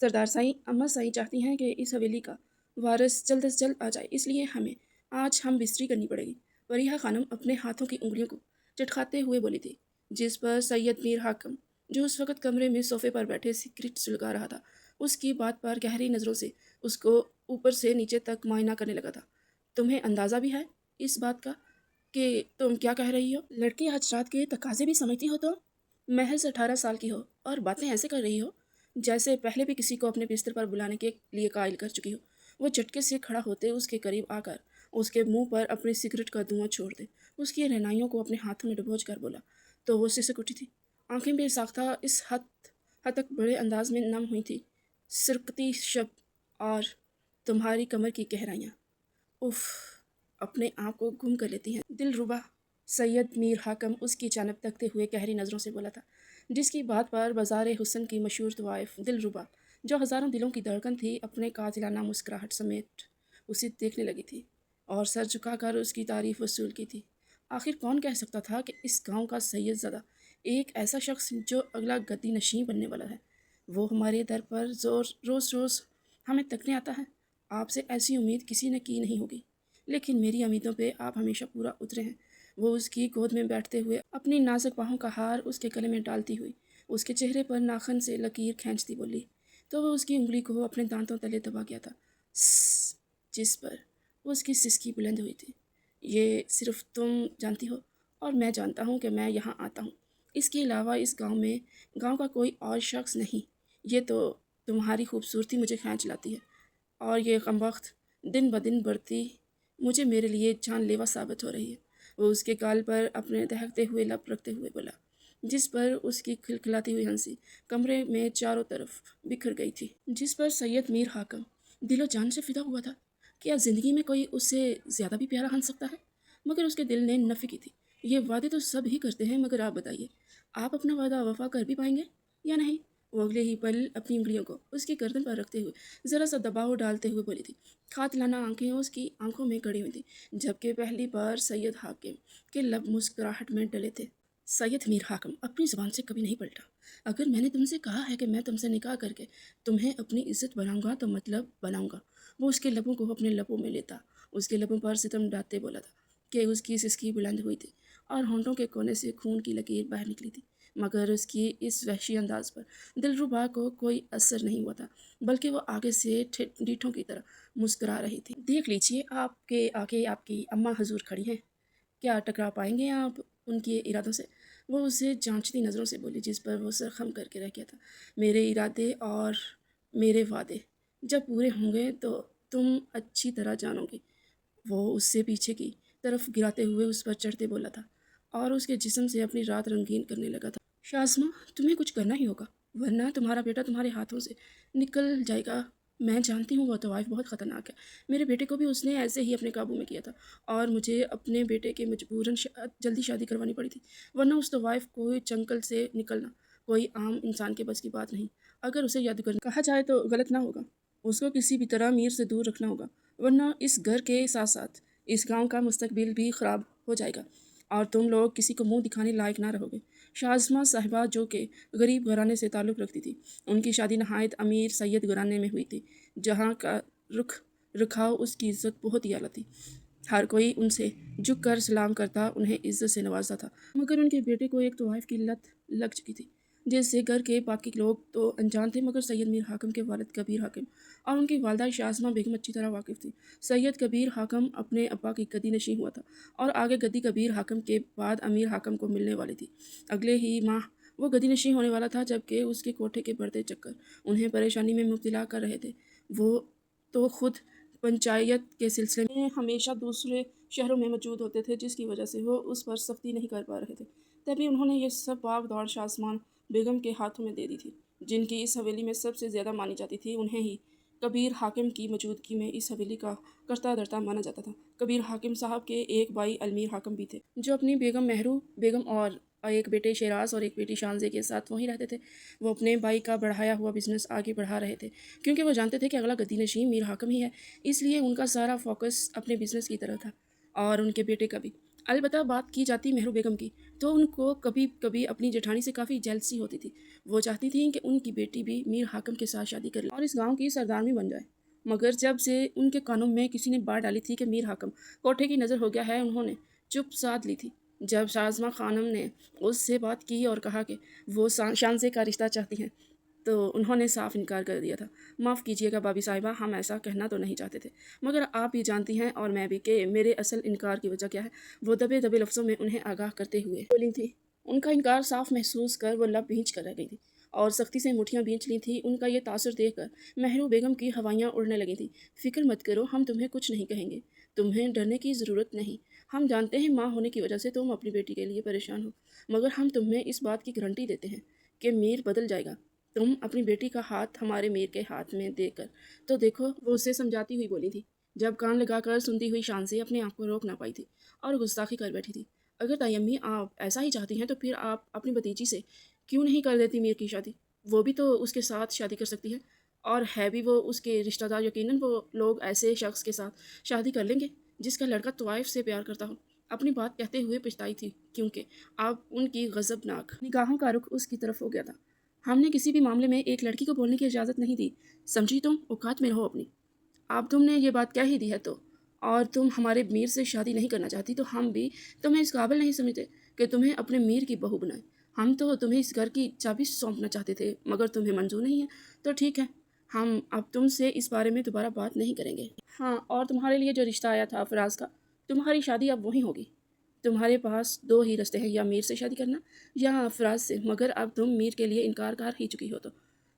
सरदार साईं, अम्मा साईं चाहती हैं कि इस हवेली का वारिस जल्द से जल्द आ जाए, इसलिए हमें आज हम बिस्तरी करनी पड़ेगी। वरीहा खानम अपने हाथों की उंगलियों को चटखाते हुए बोली थी, जिस पर सैयद मीर हाकम, जो उस वक्त कमरे में सोफे पर बैठे सिगरेट सुलगा रहा था, उसकी बात पर गहरी नज़रों से उसको ऊपर से नीचे तक मुआयना करने लगा था। तुम्हें अंदाज़ा भी है इस बात का कि तुम क्या कह रही हो? लड़की आज रात के तकाजे भी समझती हो तुम? महज 18 साल की हो और बातें ऐसे कर रही हो जैसे पहले भी किसी को अपने बिस्तर पर बुलाने के लिए कायल कर चुकी हो। वो झटके से खड़ा होते उसके करीब आकर उसके मुंह पर अपनी सिगरेट का धुआं छोड़ दे, उसकी रहनाइयों को अपने हाथों में डुबोच कर बोला तो वो सिसक उठी थी। आंखें बेसाख्ता इस हद तक बड़े अंदाज में नम हुई थी, सिरकती शब्द और तुम्हारी कमर की गहराइयाँ उफ अपने आप को गुम कर लेती हैं। दिलरुबा, सैयद मीर हाकम उसकी जानब तकते हुए गहरी नज़रों से बोला था, जिसकी बात पर बाज़ार हुस्न की मशहूर तवाइफ दिलरुबा, जो हज़ारों दिलों की धड़कन थी, अपने कातिलाना मुस्कुराहट समेत उसे देखने लगी थी और सर झुकाकर उसकी तारीफ वसूल की थी। आखिर कौन कह सकता था कि इस गांव का सैयद ज़दा एक ऐसा शख्स जो अगला गद्दी नशीं बनने वाला है, वो हमारे दर पर रोज़ रोज़ हमें तकने आता है। आपसे ऐसी उम्मीद किसी ने की नहीं होगी, लेकिन मेरी उम्मीदों पे आप हमेशा पूरा उतरे हैं। वो उसकी गोद में बैठते हुए अपनी नाजुक बाहों का हार उसके गले में डालती हुई उसके चेहरे पर नाखन से लकीर खींचती बोली, तो वह उसकी उंगली को अपने दांतों तले दबा गया था। "स्स", जिस पर उसकी सिसकी बुलंद हुई थी। ये सिर्फ तुम जानती हो और मैं जानता हूँ कि मैं यहाँ आता हूँ। इसके अलावा इस गांव का कोई और शख्स नहीं। ये तो तुम्हारी खूबसूरती मुझे खींच लाती है और ये कमबख्त दिन ब दिन बढ़ती मुझे मेरे लिए जानलेवा साबित हो रही है। वो उसके गाल पर अपने दहकते हुए लब रखते हुए बोला, जिस पर उसकी खिलखिलाती हुई हंसी कमरे में चारों तरफ बिखर गई थी। जिस पर सैयद मीर हाकम दिलो जान से फिदा हुआ था। क्या ज़िंदगी में कोई उससे ज़्यादा भी प्यारा हंस सकता है? मगर उसके दिल ने नफ़ी की थी। ये वादे तो सब ही करते हैं, मगर आप बताइए, आप अपना वादा वफा कर भी पाएंगे या नहीं? वो अगले ही पल अपनी उंगलियों को उसकी गर्दन पर रखते हुए ज़रा सा दबाव डालते हुए बोली थी। खातिलाना आंखें उसकी आंखों में गड़ी हुई थी, जबकि पहली बार सैयद हाकिम के लब मुस्कुराहट में डले थे। सैयद मीर हाकिम अपनी ज़ुबान से कभी नहीं पलटा। अगर मैंने तुमसे कहा है कि मैं तुमसे निकाह करके तुम्हें अपनी इज्जत बनाऊंगा तो मतलब बनाऊंगा। वो उसके लबों को अपने लबों में लेता उसके लबों पर सितम डालते बोला था कि उसकी सिसकी बुलंद हुई थी और होंठों के कोने से खून की लकीर बाहर निकली थी। मगर उसकी इस वहशी अंदाज पर दिलरुबा को कोई असर नहीं हुआ था, बल्कि वो आगे से डीठों की तरह मुस्कुरा रही थी। देख लीजिए, आपके आगे आपकी अम्मा हजूर खड़ी हैं, क्या टकरा पाएंगे आप उनके इरादों से? वो उसे जांचती नज़रों से बोली, जिस पर वो सर खम करके रह गया था। मेरे इरादे और मेरे वादे जब पूरे होंगे तो तुम अच्छी तरह जानोगी। वो उससे पीछे की तरफ गिराते हुए उस पर चढ़ते बोला था और उसके जिस्म से अपनी रात रंगीन करने लगा था। शाज़मा, तुम्हें कुछ करना ही होगा, वरना तुम्हारा बेटा तुम्हारे हाथों से निकल जाएगा। मैं जानती हूँ वो तवाइफ बहुत ख़तरनाक है। मेरे बेटे को भी उसने ऐसे ही अपने काबू में किया था और मुझे अपने बेटे के मजबूरन जल्दी शादी करवानी पड़ी थी, वरना उस तवाइफ को जंगल से निकलना कोई आम इंसान के बस की बात नहीं। अगर उसे जादूगर कहा जाए तो गलत ना होगा। उसको किसी भी तरह मीर से दूर रखना होगा, वरना इस घर के साथ साथ इस गांव का मुस्तकबिल भी ख़राब हो जाएगा और तुम लोग किसी को मुंह दिखाने लायक ना रहोगे। शाज़मा साहिबा, जो कि गरीब घराने से ताल्लुक़ रखती थी, उनकी शादी नहायत अमीर सैयद घराने में हुई थी, जहाँ का रुख रखाव उसकी इज़्ज़त बहुत ही आला थी। हर कोई उनसे झुक कर सलाम करता, उन्हें इज़्ज़त से नवाजता था। मगर उनके बेटे को एक तवाइफ की लत लग चुकी थी, जिससे घर के बाकी लोग तो अनजान थे, मगर सैयद मीर हाकम के वालिद कबीर हाकिम और उनकी वालदा शाज़मा बेगम अच्छी तरह वाकिफ़ थी। सैयद कबीर हाकम अपने अब्बा की गद्दी नशीं हुआ था और आगे गद्दी कबीर हाकम के बाद अमीर हाकम को मिलने वाली थी। अगले ही माह वो गद्दी नशीं होने वाला था, जबकि उसके कोठे के बढ़ते चक्कर उन्हें परेशानी में मुब्तला कर रहे थे। वो तो खुद पंचायत के सिलसिले में हमेशा दूसरे शहरों में मौजूद होते थे, जिसकी वजह से वो उस पर सख्ती नहीं कर पा रहे थे। तभी उन्होंने ये सब भाग दौड़ शाज़मान बेगम के हाथों में दे दी थी, जिनकी इस हवेली में सबसे ज़्यादा मानी जाती थी। उन्हें ही कबीर हाकिम की मौजूदगी में इस हवेली का करता धरता माना जाता था। कबीर हाकिम साहब के एक भाई अलमीर हाकिम भी थे, जो अपनी बेगम महरू बेगम और एक बेटे शेराज और एक बेटी शानजे के साथ वहीं रहते थे। वो अपने भाई का बढ़ाया हुआ बिजनेस आगे बढ़ा रहे थे, क्योंकि वो जानते थे कि अगला गद्दी नशीं मीर हाकिम ही है, इसलिए उनका सारा फोकस अपने बिजनेस की तरफ था और उनके बेटे का भी। अलबत्ता बात की जाती मेहरू बेगम की, तो उनको कभी कभी अपनी जेठानी से काफ़ी जेलसी होती थी। वो चाहती थी कि उनकी बेटी भी मीर हाकम के साथ शादी कर ले और इस गांव की सरदारनी बन जाए। मगर जब से उनके कानों में किसी ने बात डाली थी कि मीर हाकम कोठे की नज़र हो गया है, उन्होंने चुप साध ली थी। जब शाज़मा खानम ने उससे बात की और कहा कि वो शानसे का रिश्ता चाहती हैं, तो उन्होंने साफ इनकार कर दिया था। माफ़ कीजिएगा भाभी साहिबा, हम ऐसा कहना तो नहीं चाहते थे, मगर आप भी जानती हैं और मैं भी कि मेरे असल इनकार की वजह क्या है। वो दबे दबे लफ्ज़ों में उन्हें आगाह करते हुए बोली थी। उनका इनकार साफ महसूस कर वो लब भींच कर रह गई थी और सख्ती से मुठियाँ भींच ली थी। उनका ये तासुर देख कर महरू बेगम की हवाइयाँ उड़ने लगी थी। फ़िक्र मत करो, हम तुम्हें कुछ नहीं कहेंगे, तुम्हें डरने की ज़रूरत नहीं। हम जानते हैं माँ होने की वजह से तुम अपनी बेटी के लिए परेशान हो, मगर हम तुम्हें इस बात की गारंटी देते हैं कि मीर बदल जाएगा। तुम अपनी बेटी का हाथ हमारे मीर के हाथ में देकर तो देखो, वो उसे समझाती हुई बोली थी। जब कान लगाकर सुनती हुई शान से अपने आप को रोक ना पाई थी और गुस्ताखी कर बैठी थी। अगर तायम्मी आप ऐसा ही चाहती हैं तो फिर आप अपनी भतीजी से क्यों नहीं कर देती मीर की शादी? वो भी तो उसके साथ शादी कर सकती है और है भी वो उसके रिश्तेदार। यकीनन वो लोग ऐसे शख्स के साथ शादी कर लेंगे जिसका लड़का तवाइफ से प्यार करता हो। अपनी बात कहते हुए पछताई थी, क्योंकि अब उनकी गज़बनाक निगाहों का रुख उसकी तरफ हो गया था। हमने किसी भी मामले में एक लड़की को बोलने की इजाज़त नहीं दी, समझी? तुम औकात में रहो अपनी। अब तुमने ये बात कह ही दी है तो, और तुम हमारे मीर से शादी नहीं करना चाहती, तो हम भी तुम्हें इस काबिल नहीं समझते कि तुम्हें अपने मीर की बहू बनाए। हम तो तुम्हें इस घर की चाबी सौंपना चाहते थे, मगर तुम्हें मंजूर नहीं है। तो ठीक है, हम अब तुमसे इस बारे में दोबारा बात नहीं करेंगे। हाँ, और तुम्हारे लिए जो रिश्ता आया था फराज का, तुम्हारी शादी अब वहीं होगी। तुम्हारे पास दो ही रास्ते हैं, या मीर से शादी करना या फराज से। मगर अब तुम मीर के लिए इनकार कर ही चुकी हो, तो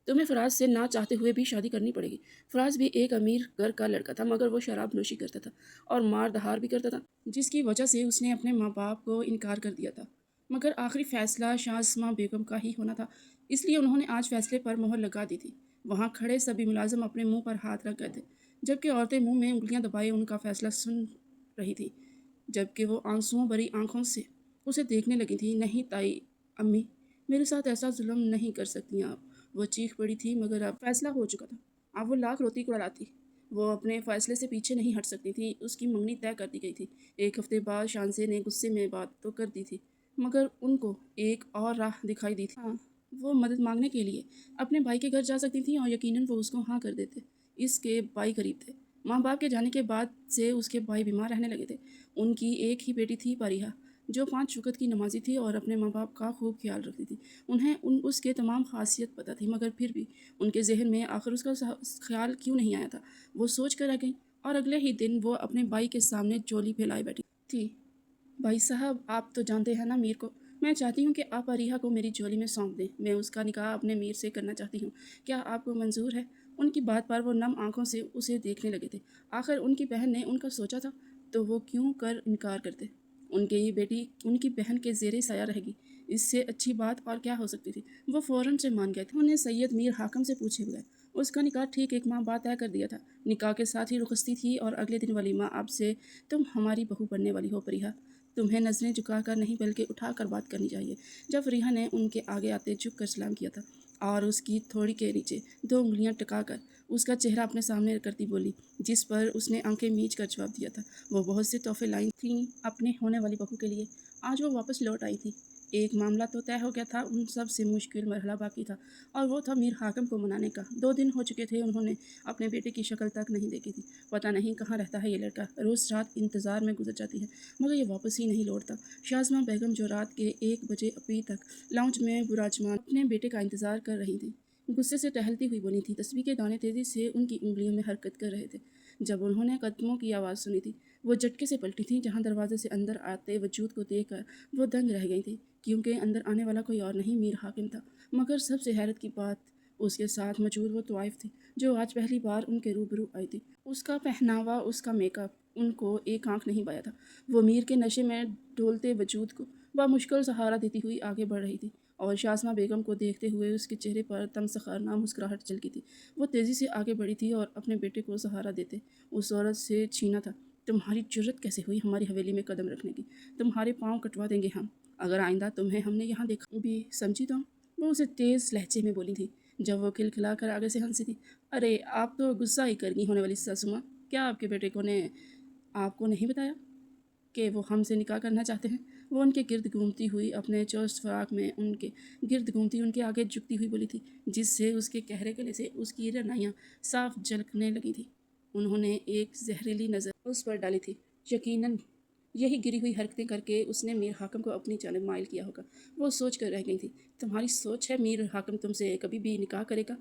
तुम्हें फराज से ना चाहते हुए भी शादी करनी पड़ेगी। फराज भी एक अमीर घर का लड़का था, मगर वो शराब नोशी करता था और मार दहार भी करता था, जिसकी वजह से उसने अपने माँ बाप को इनकार कर दिया था। मगर आखिरी फैसला शाज़मा बेगम का ही होना था, इसलिए उन्होंने आज फैसले पर मोहर लगा दी थी। वहाँ खड़े सभी मुलाजिम अपने मुंह पर हाथ रख गए थे, जबकि औरतें मुंह में उंगलियां दबाए उनका फैसला सुन रही थी। जबकि वो आंसुओं भरी आंखों से उसे देखने लगी थी। नहीं ताई अम्मी, मेरे साथ ऐसा जुल्म नहीं कर सकती आप। वो चीख पड़ी थी, मगर अब फैसला हो चुका था। अब वो लाख रोती कुड़ाती, वो अपने फैसले से पीछे नहीं हट सकती थी। उसकी मंगनी तय कर दी गई थी। एक हफ्ते बाद शानसे ने गुस्से में बात तो कर दी थी, मगर उनको एक और राह दिखाई दी थी। हाँ, वो मदद मांगने के लिए अपने भाई के घर जा सकती थी और यकीनन वो उसको हाँ कर देते। इसके भाई गरीब थे। माँ बाप के जाने के बाद से उसके भाई बीमार रहने लगे थे। उनकी एक ही बेटी थी परिहा, जो 5 वक़्त की नमाजी थी और अपने माँ बाप का खूब ख्याल रखती थी। उन्हें उसके तमाम खासियत पता थी, मगर फिर भी उनके जहन में आखिर उसका ख्याल क्यों नहीं आया था। वो सोच कर रह गई और अगले ही दिन वो अपने भाई के सामने चोली फैलाए बैठी थी। भाई साहब, आप तो जानते हैं ना मीर को। मैं चाहती हूँ कि आप अरीहा को मेरी झोली में सौंप दें। मैं उसका निकाह अपने मीर से करना चाहती हूँ। क्या आपको मंजूर है? उनकी बात पर वो नम आंखों से उसे देखने लगे थे। आखिर उनकी बहन ने उनका सोचा था, तो वो क्यों कर इनकार करते? उनके ही बेटी उनकी बहन के जेरे साया रहेगी, इससे अच्छी बात और क्या हो सकती थी? वो फ़ौरन से मान गए थे। उन्हें सैयद मीर हाकम से पूछे बगैर उसका निकाह ठीक एक माह बाद तय कर दिया था। निकाह के साथ ही रुखसती थी और अगले दिन वलीमा। अब से तुम हमारी बहू बनने वाली हो परिहा। तुम्हें नज़रें झुकाकर नहीं बल्कि उठाकर बात करनी चाहिए। जब फरीहा ने उनके आगे आते झुक कर सलाम किया था और उसकी थोड़ी के नीचे 2 उंगलियां टिकाकर उसका चेहरा अपने सामने करती बोली, जिस पर उसने आंखें मीच कर जवाब दिया था। वो बहुत से तोहफे लाई थीं अपने होने वाली बहू के लिए। आज वो वापस लौट आई थी। एक मामला तो तय हो गया था, उन सब से मुश्किल मरहला बाकी था, और वो था मीर हाकम को मनाने का। 2 दिन हो चुके थे उन्होंने अपने बेटे की शक्ल तक नहीं देखी थी। पता नहीं कहाँ रहता है ये लड़का। रोज़ रात इंतज़ार में गुजर जाती है, मगर ये वापस ही नहीं लौटता। शाज़मा बेगम जो रात के 1 बजे अभी तक लाउंज में विराजमान अपने बेटे का इंतज़ार कर रही थी, गुस्से से टहलती हुई बोली थी। तस्बीह के दाने तेज़ी से उनकी उंगलियों में हरकत कर रहे थे। जब उन्होंने कदमों की आवाज़ सुनी थी, वो झटके से पलटी थी। जहाँ दरवाजे से अंदर आते वजूद को देखकर वो दंग रह गई थी, क्योंकि अंदर आने वाला कोई और नहीं, मीर हाकिम था। मगर सबसे हैरत की बात, उसके साथ मौजूद वो तवाइफ थी, जो आज पहली बार उनके रूबरू आई थी। उसका पहनावा, उसका मेकअप उनको एक आंख नहीं पाया था। वो मीर के नशे में डोलते वजूद को बामुश्किल सहारा देती हुई आगे बढ़ रही थी, और शाज़मा बेगम को देखते हुए उसके चेहरे पर तमसखारना मुस्कुराहट झलकी थी। वो तेज़ी से आगे बढ़ी थी और अपने बेटे को सहारा देते उस औरत से छीना था। तुम्हारी जुर्रत कैसे हुई हमारी हवेली में कदम रखने की? तुम्हारे पाँव कटवा देंगे हम, अगर आइंदा तुम्हें हमने यहाँ देखा भी, समझी तुम? वो उसे तेज़ लहजे में बोली थी, जब वो खिलखिला कर आगे से हंसी थी। अरे, आप तो गुस्सा ही कर गई होने वाली सासू माँ। क्या आपके बेटे को ने आपको नहीं बताया? کہ وہ ہم سے نکاح کرنا چاہتے ہیں۔ وہ ان کے گرد گھومتی ہوئی اپنے چست فراق میں ان کے گرد گھومتی ان کے آگے جھکتی ہوئی بولی تھی، جس سے اس کے گہرے گلے سے اس کی رنائیاں صاف جھلکنے لگی تھیں۔ انہوں نے ایک زہریلی نظر اس پر ڈالی تھی۔ یقیناً یہی گری ہوئی حرکتیں کر کے اس نے میر حاکم کو اپنی جانب مائل کیا ہوگا۔ وہ سوچ کر رہ گئی تھی، تمہاری سوچ ہے میر حاکم تم سے کبھی بھی نکاح کرے گا؟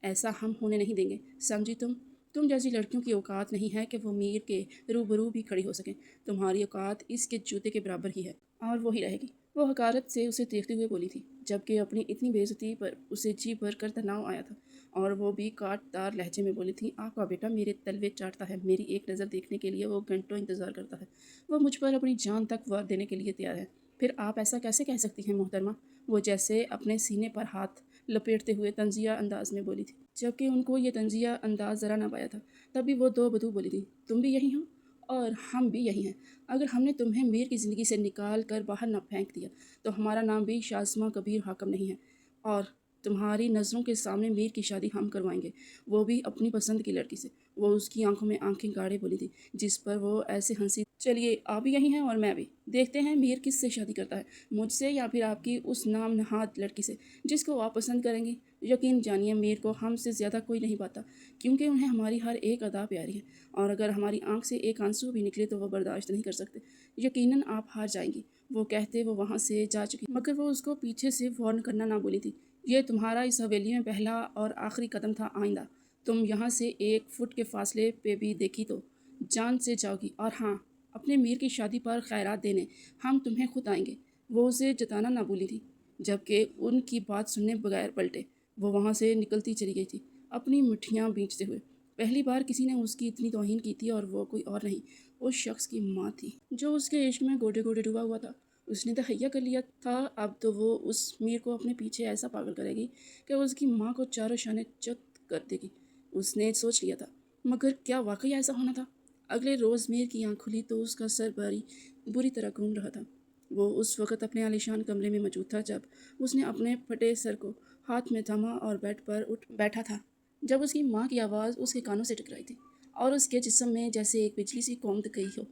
ایسا ہم ہونے نہیں دیں گے، سمجھی تم جیسی لڑکیوں کی اوقات نہیں ہے کہ وہ میر کے روبرو بھی کھڑی ہو سکیں۔ تمہاری اوقات اس کے جوتے کے برابر ہی ہے اور وہی رہے گی۔ وہ حقارت سے اسے دیکھتے ہوئے بولی تھی، جبکہ اپنی اتنی بے عزتی پر اسے جی بھر کر تناؤ آیا تھا، اور وہ بھی کاٹ دار لہجے میں بولی تھی، آپ کا بیٹا میرے تلوے چاٹتا ہے، میری ایک نظر دیکھنے کے لیے وہ گھنٹوں انتظار کرتا ہے، وہ مجھ پر اپنی جان تک وار دینے کے لیے تیار ہے۔ پھر آپ ایسا کیسے کہہ سکتی ہیں محترمہ؟ وہ جیسے اپنے سینے پر ہاتھ لپیٹتے ہوئے طنزیہ انداز میں بولی تھی، جبکہ ان کو یہ طنزیہ انداز ذرا نہ پایا تھا۔ تبھی وہ دو بدو بولی تھی، تم بھی یہی ہو اور ہم بھی یہی ہیں۔ اگر ہم نے تمہیں میر کی زندگی سے نکال کر باہر نہ پھینک دیا تو ہمارا نام بھی شازمہ کبیر حاکم نہیں ہے، اور تمہاری نظروں کے سامنے میر کی شادی ہم کروائیں گے، وہ بھی اپنی پسند کی لڑکی سے۔ وہ اس کی آنکھوں میں آنکھیں گاڑے بولی تھی، جس پر وہ ایسے ہنسی، چلیے آپ بھی یہی ہیں اور میں بھی، دیکھتے ہیں میر کس سے شادی کرتا ہے، مجھ سے یا پھر آپ کی اس نام نہاد لڑکی سے جس کو آپ پسند کریں گی۔ یقین جانیے میر کو ہم سے زیادہ کوئی نہیں پاتا، کیونکہ انہیں ہماری ہر ایک ادا پیاری ہے، اور اگر ہماری آنکھ سے ایک آنسو بھی نکلے تو وہ برداشت نہیں کر سکتے۔ یقیناً آپ ہار جائیں گی۔ وہ کہتے وہ وہاں سے جا چکی، مگر وہ اس کو پیچھے سے وارن کرنا نہ بولی تھی، یہ تمہارا اس حویلی میں پہلا اور آخری قدم تھا، آئندہ تم یہاں سے 1 فٹ کے فاصلے پہ بھی دیکھی تو جان سے جاؤ گی، اور ہاں، اپنے میر کی شادی پر خیرات دینے ہم تمہیں خود آئیں گے۔ وہ اسے جتانا نہ بولی تھی، جبکہ ان کی بات سننے بغیر پلٹے وہ وہاں سے نکلتی چلی گئی تھی، اپنی مٹھیاں بینچتے ہوئے۔ پہلی بار کسی نے اس کی اتنی توہین کی تھی، اور وہ کوئی اور نہیں، اس شخص کی ماں تھی جو اس کے عشق میں گوڈے گوڈے ڈوبا ہوا تھا۔ اس نے تہیہ کر لیا تھا اب تو وہ اس میر کو اپنے پیچھے ایسا پاگل کرے گی کہ اس کی ماں کو چاروں شانے چت کر دے گی۔ اس نے سوچ لیا تھا، مگر کیا واقعی ایسا ہونا تھا؟ اگلے روز میر کی آنکھ کھلی تو اس کا سر بری طرح گھوم رہا تھا۔ وہ اس وقت اپنے عالیشان کمرے میں موجود تھا جب اس نے اپنے پھٹے سر کو ہاتھ میں تھاما اور بیڈ پر اٹھ بیٹھا تھا، جب اس کی ماں کی آواز اس کے کانوں سے ٹکرائی تھی، اور اس کے جسم میں جیسے ایک بجلی سی کوند گئی ہو۔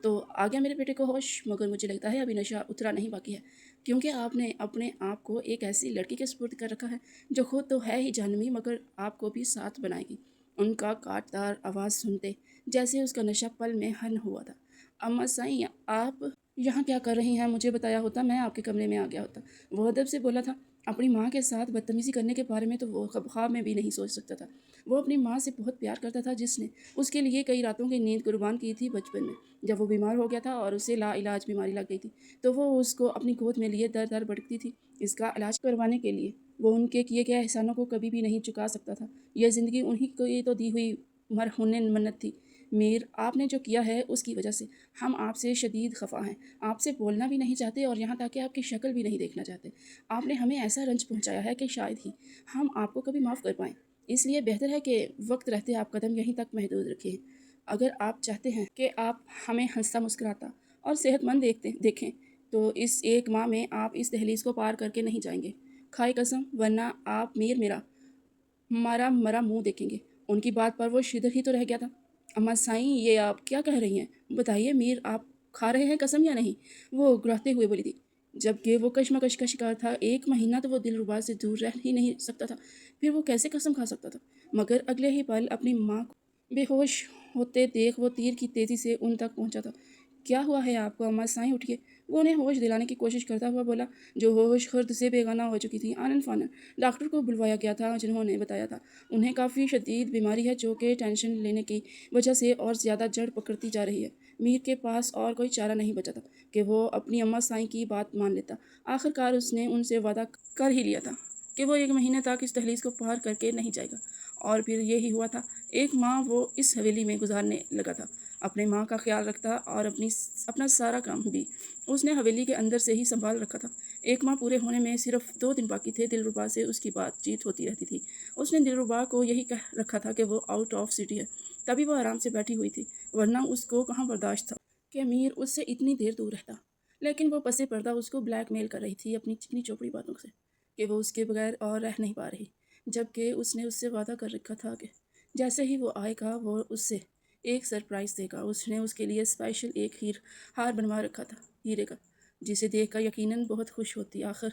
تو آ گیا میرے بیٹے کو ہوش، مگر مجھے لگتا ہے ابھی نشہ اترا نہیں باقی ہے، کیونکہ آپ نے اپنے آپ کو ایک ایسی لڑکی کے سپرد کر رکھا ہے جو خود تو ہے ہی جہنمی، مگر آپ کو بھی ساتھ بنائے گی۔ ان کا کاٹ دار آواز سنتے جیسے اس کا نشہ پل میں حل ہوا تھا۔ اماں سائیں، آپ یہاں کیا کر رہی ہیں؟ مجھے بتایا ہوتا میں آپ کے کمرے میں آ گیا ہوتا۔ وہ ادب سے بولا تھا۔ اپنی ماں کے ساتھ بدتمیزی کرنے کے بارے میں تو وہ خواب میں بھی نہیں سوچ سکتا تھا۔ وہ اپنی ماں سے بہت پیار کرتا تھا، جس نے اس کے لیے کئی راتوں کی نیند قربان کی تھی بچپن میں۔ جب وہ بیمار ہو گیا تھا اور اسے لا علاج بیماری لگ گئی تھی تو وہ اس کو اپنی گود میں لیے در در بھٹکتی تھی اس کا علاج کروانے کے لیے۔ وہ ان کے کیے گئے احسانوں کو کبھی بھی نہیں چکا سکتا تھا۔ یہ زندگی انہی کو تو دی ہوئی مرہون منت تھی۔ میر، آپ نے جو کیا ہے اس کی وجہ سے ہم آپ سے شدید خفا ہیں، آپ سے بولنا بھی نہیں چاہتے، اور یہاں تک کہ آپ کی شکل بھی نہیں دیکھنا چاہتے۔ آپ نے ہمیں ایسا رنج پہنچایا ہے کہ شاید ہی ہم آپ کو کبھی معاف کر پائیں۔ اس لیے بہتر ہے کہ وقت رہتے آپ قدم یہیں تک محدود رکھیں۔ اگر آپ چاہتے ہیں کہ آپ ہمیں ہنستا مسکراتا اور صحت مند دیکھیں تو اس 1 ماہ میں آپ اس دہلیز کو پار کر کے نہیں جائیں گے، کھائے قسم، ورنہ آپ میر ہمارا مرا منہ دیکھیں گے۔ ان کی بات پر وہ شدر ہی تو رہ گیا تھا۔ اماں سائیں، یہ آپ کیا کہہ رہی ہیں؟ بتائیے میر آپ کھا رہے ہیں قسم یا نہیں؟ وہ گراتے ہوئے بولی تھی، جبکہ وہ کشمکش کا شکار تھا۔ 1 مہینہ تو وہ دلربا سے دور رہ ہی نہیں سکتا تھا، پھر وہ کیسے قسم کھا سکتا تھا؟ مگر اگلے ہی پل اپنی ماں کو بے ہوش ہوتے دیکھ وہ تیر کی تیزی سے ان تک پہنچا تھا۔ کیا ہوا ہے آپ کو اماں سائیں؟ اٹھیے، وہ انہیں ہوش دلانے کی کوشش کرتا ہوا بولا، جو ہوش خرد سے بیگانہ ہو چکی تھی آنن فانن۔ ڈاکٹر کو بلوایا گیا تھا، جنہوں نے بتایا تھا انہیں کافی شدید بیماری ہے جو کہ ٹینشن لینے کی وجہ سے اور زیادہ جڑ پکڑتی جا رہی ہے۔ میر کے پاس اور کوئی چارہ نہیں بچا تھا کہ وہ اپنی اماں سائیں کی بات مان لیتا۔ آخر کار اس نے ان سے وعدہ کر ہی لیا تھا کہ وہ 1 مہینے تک اس دہلیز کو پار کر کے نہیں جائے گا، اور پھر یہی ہوا تھا۔ 1 ماہ وہ اس حویلی میں گزارنے لگا تھا، اپنے ماں کا خیال رکھتا اور اپنا سارا کام بھی اس نے حویلی کے اندر سے ہی سنبھال رکھا تھا۔ 1 ماہ پورے ہونے میں صرف 2 دن باقی تھے۔ دلربا سے اس کی بات چیت ہوتی رہتی تھی۔ اس نے دلربا کو یہی کہہ رکھا تھا کہ وہ آؤٹ آف سٹی ہے، تبھی وہ آرام سے بیٹھی ہوئی تھی، ورنہ اس کو کہاں برداشت تھا کہ میر اس سے اتنی دیر دور رہتا۔ لیکن وہ پس پردہ اس کو بلیک میل کر رہی تھی اپنی چکنی چوپڑی باتوں سے کہ وہ اس کے بغیر اور رہ نہیں پا رہی، جبکہ اس نے اس سے وعدہ کر رکھا تھا کہ جیسے ہی وہ آئے گا وہ اس سے ایک سرپرائز دے گا۔ اس نے اس کے لیے اسپیشل ایک ہار بنوا رکھا تھا ہیرے کا، جسے دیکھ کر یقیناً بہت خوش ہوتی۔ آخر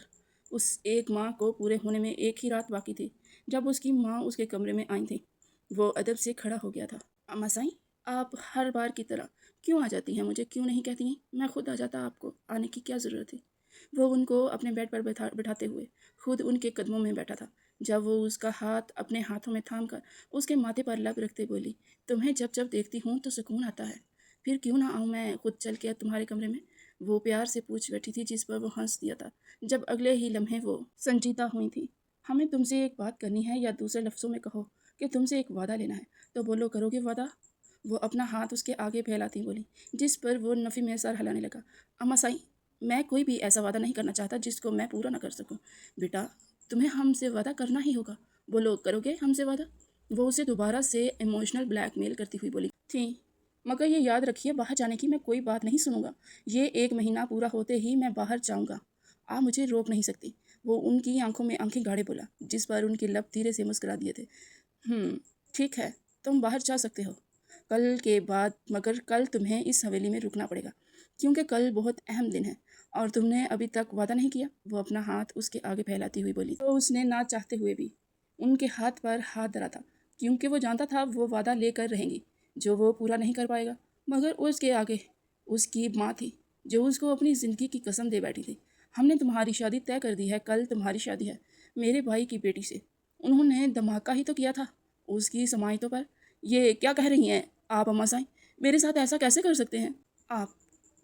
اس ایک ماہ کو پورے ہونے میں ایک ہی رات باقی تھی جب اس کی ماں اس کے کمرے میں آئی تھی۔ وہ ادب سے کھڑا ہو گیا تھا۔ اما سائیں، آپ ہر بار کی طرح کیوں آ جاتی ہیں؟ مجھے کیوں نہیں کہتی ہیں؟ میں خود آ جاتا، آپ کو آنے کی کیا ضرورت تھی؟ وہ ان کو اپنے بیڈ پر بٹھاتے ہوئے خود ان کے قدموں میں بیٹھا تھا۔ جب وہ اس کا ہاتھ اپنے ہاتھوں میں تھام کر اس کے ماتھے پر لب رکھتے بولی، تمہیں جب جب دیکھتی ہوں تو سکون آتا ہے، پھر کیوں نہ آؤں میں خود چل کے تمہارے کمرے میں؟ وہ پیار سے پوچھ بیٹھی تھی، جس پر وہ ہنس دیا تھا جب اگلے ہی لمحے وہ سنجیدہ ہوئی تھی۔ ہمیں تم سے ایک بات کرنی ہے، یا دوسرے لفظوں میں کہو کہ تم سے ایک وعدہ لینا ہے، تو بولو، کرو گے وعدہ؟ وہ اپنا ہاتھ اس کے آگے پھیلاتی بولی، جس پر وہ نفی میں سر ہلانے لگا۔ اما سائیں، میں کوئی بھی ایسا وعدہ نہیں کرنا چاہتا جس کو میں پورا نہ کر سکوں۔ بیٹا، تمہیں ہم سے وعدہ کرنا ہی ہوگا، بولو، کرو گے ہم سے وعدہ؟ وہ اسے دوبارہ سے ایموشنل بلیک میل کرتی ہوئی بولی تھی، مگر یہ یاد رکھیے، باہر جانے کی میں کوئی بات نہیں سنوں گا۔ یہ 1 مہینہ پورا ہوتے ہی میں باہر جاؤں گا، آپ مجھے روک نہیں سکتی۔ وہ ان کی آنکھوں میں آنکھیں گاڑے بولا، جس پر ان کے لب دھیرے سے مسکرا دیے تھے۔ ٹھیک ہے، تم باہر جا سکتے ہو کل کے بعد، مگر کل تمہیں اس حویلی میں رکنا پڑے گا، کیونکہ کل بہت اہم دن ہے اور تم نے ابھی تک وعدہ نہیں کیا۔ وہ اپنا ہاتھ اس کے آگے پھیلاتی ہوئی بولی، تو اس نے نہ چاہتے ہوئے بھی ان کے ہاتھ پر ہاتھ دھرا تھا، کیونکہ وہ جانتا تھا وہ وعدہ لے کر رہیں گی جو وہ پورا نہیں کر پائے گا۔ مگر اس کے آگے اس کی ماں تھی، جو اس کو اپنی زندگی کی قسم دے بیٹھی تھی۔ ہم نے تمہاری شادی طے کر دی ہے، کل تمہاری شادی ہے میرے بھائی کی بیٹی سے۔ انہوں نے دھماکہ ہی تو کیا تھا اس کی سماعتوں پر۔ یہ کیا کہہ رہی ہیں آپ اما سائیں؟ میرے ساتھ ایسا کیسے کر سکتے ہیں آپ؟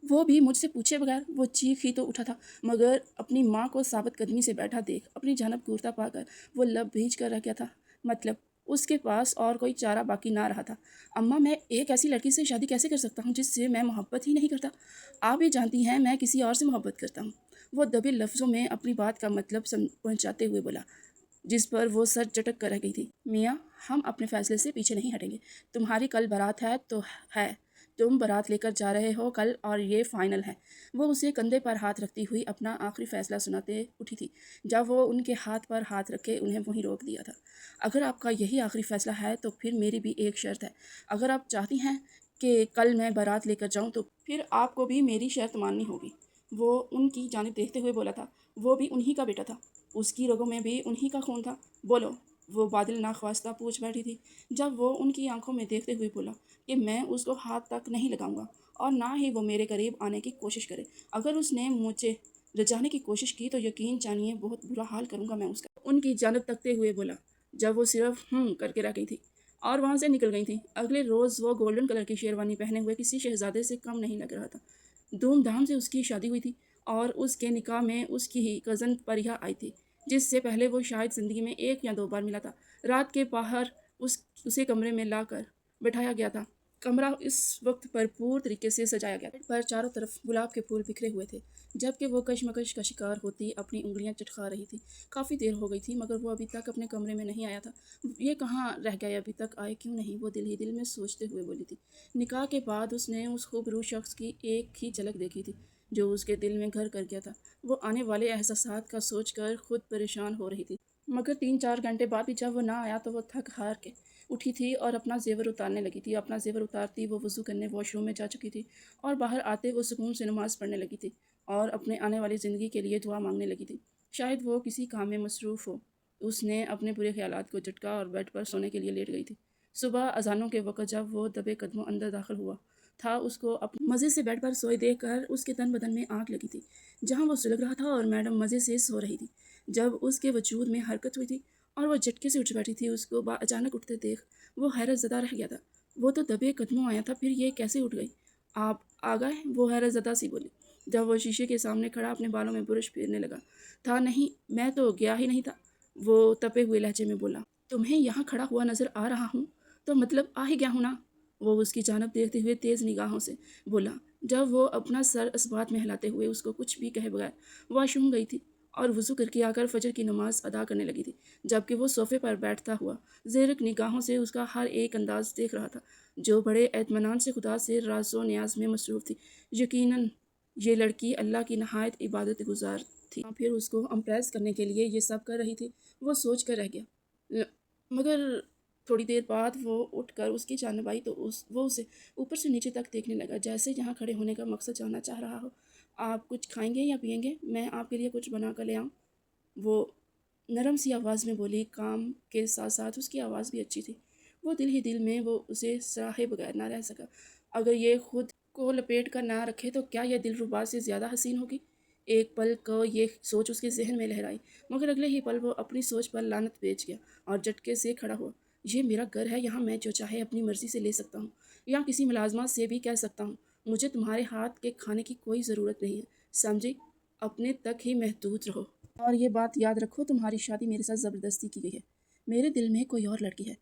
وہ بھی مجھ سے پوچھے بغیر۔ وہ چیخ ہی تو اٹھا تھا، مگر اپنی ماں کو ثابت قدمی سے بیٹھا دیکھ اپنی جانب گورتا پا کر وہ لب بھیج کر رہ گیا تھا۔ مطلب اس کے پاس اور کوئی چارہ باقی نہ رہا تھا۔ اماں، میں ایک ایسی لڑکی سے شادی کیسے کر سکتا ہوں جس سے میں محبت ہی نہیں کرتا؟ آپ بھی جانتی ہیں میں کسی اور سے محبت کرتا ہوں۔ وہ دبے لفظوں میں اپنی بات کا مطلب پہنچاتے ہوئے بولا، جس پر وہ سر چٹک کر رہ گئی تھی۔ میاں، ہم اپنے فیصلے سے پیچھے نہیں ہٹیں گے۔ تمہاری کل بارات ہے تو ہے، تم بارات لے کر جا رہے ہو کل، اور یہ فائنل ہے۔ وہ اسے کندھے پر ہاتھ رکھتی ہوئی اپنا آخری فیصلہ سناتے اٹھی تھی جب وہ ان کے ہاتھ پر ہاتھ رکھے انہیں وہیں روک دیا تھا۔ اگر آپ کا یہی آخری فیصلہ ہے تو پھر میری بھی ایک شرط ہے۔ اگر آپ چاہتی ہیں کہ کل میں بارات لے کر جاؤں تو پھر آپ کو بھی میری شرط ماننی ہوگی۔ وہ ان کی جانب دیکھتے ہوئے بولا تھا، وہ بھی انہی کا بیٹا تھا، اس کی رگوں میں بھی انہی کا خون تھا۔ بولو، وہ بادل ناخواستہ پوچھ بیٹھی تھی جب وہ ان کی آنکھوں میں دیکھتے ہوئے بولا کہ میں اس کو ہاتھ تک نہیں لگاؤں گا، اور نہ ہی وہ میرے قریب آنے کی کوشش کرے۔ اگر اس نے مجھے رجانے کی کوشش کی تو یقین جانیے بہت برا حال کروں گا میں اس کا۔ ان کی جانب تکتے ہوئے بولا جب وہ صرف کر کے رہ گئی تھی اور وہاں سے نکل گئی تھی۔ اگلے روز وہ گولڈن کلر کی شیروانی پہنے ہوئے کسی شہزادے سے کم نہیں لگ رہا تھا۔ دھوم دھام سے اس کی شادی ہوئی تھی، اور اس کے نکاح میں اس کی ہی کزن پریہ آئی تھی، جس سے پہلے وہ شاید زندگی میں 1 یا 2 بار ملا تھا۔ رات کے باہر اسے کمرے میں لا کر بٹھایا گیا تھا۔ کمرہ اس وقت بھرپور طریقے سے سجایا گیا تھا۔ بیڈ پر چاروں طرف گلاب کے پھول بکھرے ہوئے تھے، جبکہ وہ کشمکش کا شکار ہوتی اپنی انگلیاں چٹکا رہی تھی۔ کافی دیر ہو گئی تھی مگر وہ ابھی تک اپنے کمرے میں نہیں آیا تھا۔ یہ کہاں رہ گئے، ابھی تک آئے کیوں نہیں؟ وہ دل ہی دل میں سوچتے ہوئے بولی تھی۔ نکاح کے بعد اس نے اس خوبرو شخص کی ایک ہی جھلک دیکھی تھی جو اس کے دل میں گھر کر گیا تھا۔ وہ آنے والے احساسات کا سوچ کر خود پریشان ہو رہی تھی، مگر 3-4 گھنٹے بعد بھی جب وہ نہ آیا تو وہ تھک ہار کے اٹھی تھی اور اپنا زیور اتارنے لگی تھی۔ اپنا زیور اتارتی وہ وضو کرنے واش روم میں جا چکی تھی، اور باہر آتے وہ سکون سے نماز پڑھنے لگی تھی اور اپنے آنے والی زندگی کے لیے دعا مانگنے لگی تھی۔ شاید وہ کسی کام میں مصروف ہو، اس نے اپنے برے خیالات کو جھٹکا اور بیڈ پر سونے کے لیے لیٹ گئی تھی۔ صبح اذانوں کے وقت جب وہ دبے قدموں اندر داخل ہوا تھا، اس کو اپنے مزے سے بیڈ پر سوئے دیکھ کر اس کے تن بدن میں آگ لگی تھی۔ جہاں وہ سلگ رہا تھا اور میڈم مزے سے سو رہی تھی، جب اس کے وجود میں حرکت ہوئی تھی اور وہ جھٹکے سے اٹھ بیٹھی تھی، اس کو اچانک اٹھتے دیکھ وہ حیرت زدہ رہ گیا تھا۔ وہ تو دبے قدموں آیا تھا، پھر یہ کیسے اٹھ گئی؟ آپ آ گئے؟ وہ حیرت زدہ سی بولی جب وہ شیشے کے سامنے کھڑا اپنے بالوں میں برش پھیرنے لگا تھا۔ نہیں، میں تو گیا ہی نہیں تھا، وہ تپے ہوئے لہجے میں بولا۔ تمہیں یہاں کھڑا ہوا نظر آ رہا ہوں تو مطلب آ ہی گیا ہوں نا؟ وہ اس کی جانب دیکھتے ہوئے تیز نگاہوں سے بولا جب وہ اپنا سر اس بات میں ہلاتے ہوئے اس کو کچھ بھی کہے بغیر واش روم گئی تھی اور وضو کر کے آ کر فجر کی نماز ادا کرنے لگی تھی، جبکہ وہ صوفے پر بیٹھتا ہوا زیرک نگاہوں سے اس کا ہر ایک انداز دیکھ رہا تھا، جو بڑے اطمینان سے خدا سے راز و نیاز میں مصروف تھی۔ یقیناً یہ لڑکی اللہ کی نہایت عبادت گزار تھی، پھر اس کو امپریس کرنے کے لیے یہ سب کر رہی تھی۔ وہ سوچ کر رہ گیا، مگر थोड़ी देर बाद वो उठ कर उसकी जानब आई तो वो उसे ऊपर से नीचे तक देखने लगा, जैसे यहाँ खड़े होने का मकसद जानना चाह रहा हो। आप कुछ खाएंगे या पियेंगे? मैं आपके लिए कुछ बना कर ले आऊँ? वो नरम सी आवाज़ में बोली। काम के साथ साथ उसकी आवाज़ भी अच्छी थी। वो दिल ही दिल में वो उसे सराहे बगैर ना रह सका। अगर ये खुद को लपेट कर ना रखे तो क्या यह दिलरुबा से ज़्यादा हसीन होगी? एक पल को ये सोच उसके जहन में लहराई, मगर अगले ही पल वो अपनी सोच पर लानत बेच गया और झटके से खड़ा हुआ। ये मेरा घर है, यहाँ मैं जो चाहे अपनी मर्ज़ी से ले सकता हूँ, या किसी मुलाजमा से भी कह सकता हूँ मुझे तुम्हारे हाथ के खाने की कोई ज़रूरत नहीं है, समझी? अपने तक ही महदूद रहो। और ये बात याद रखो, तुम्हारी शादी मेरे साथ ज़बरदस्ती की गई है। मेरे दिल में कोई और लड़की है,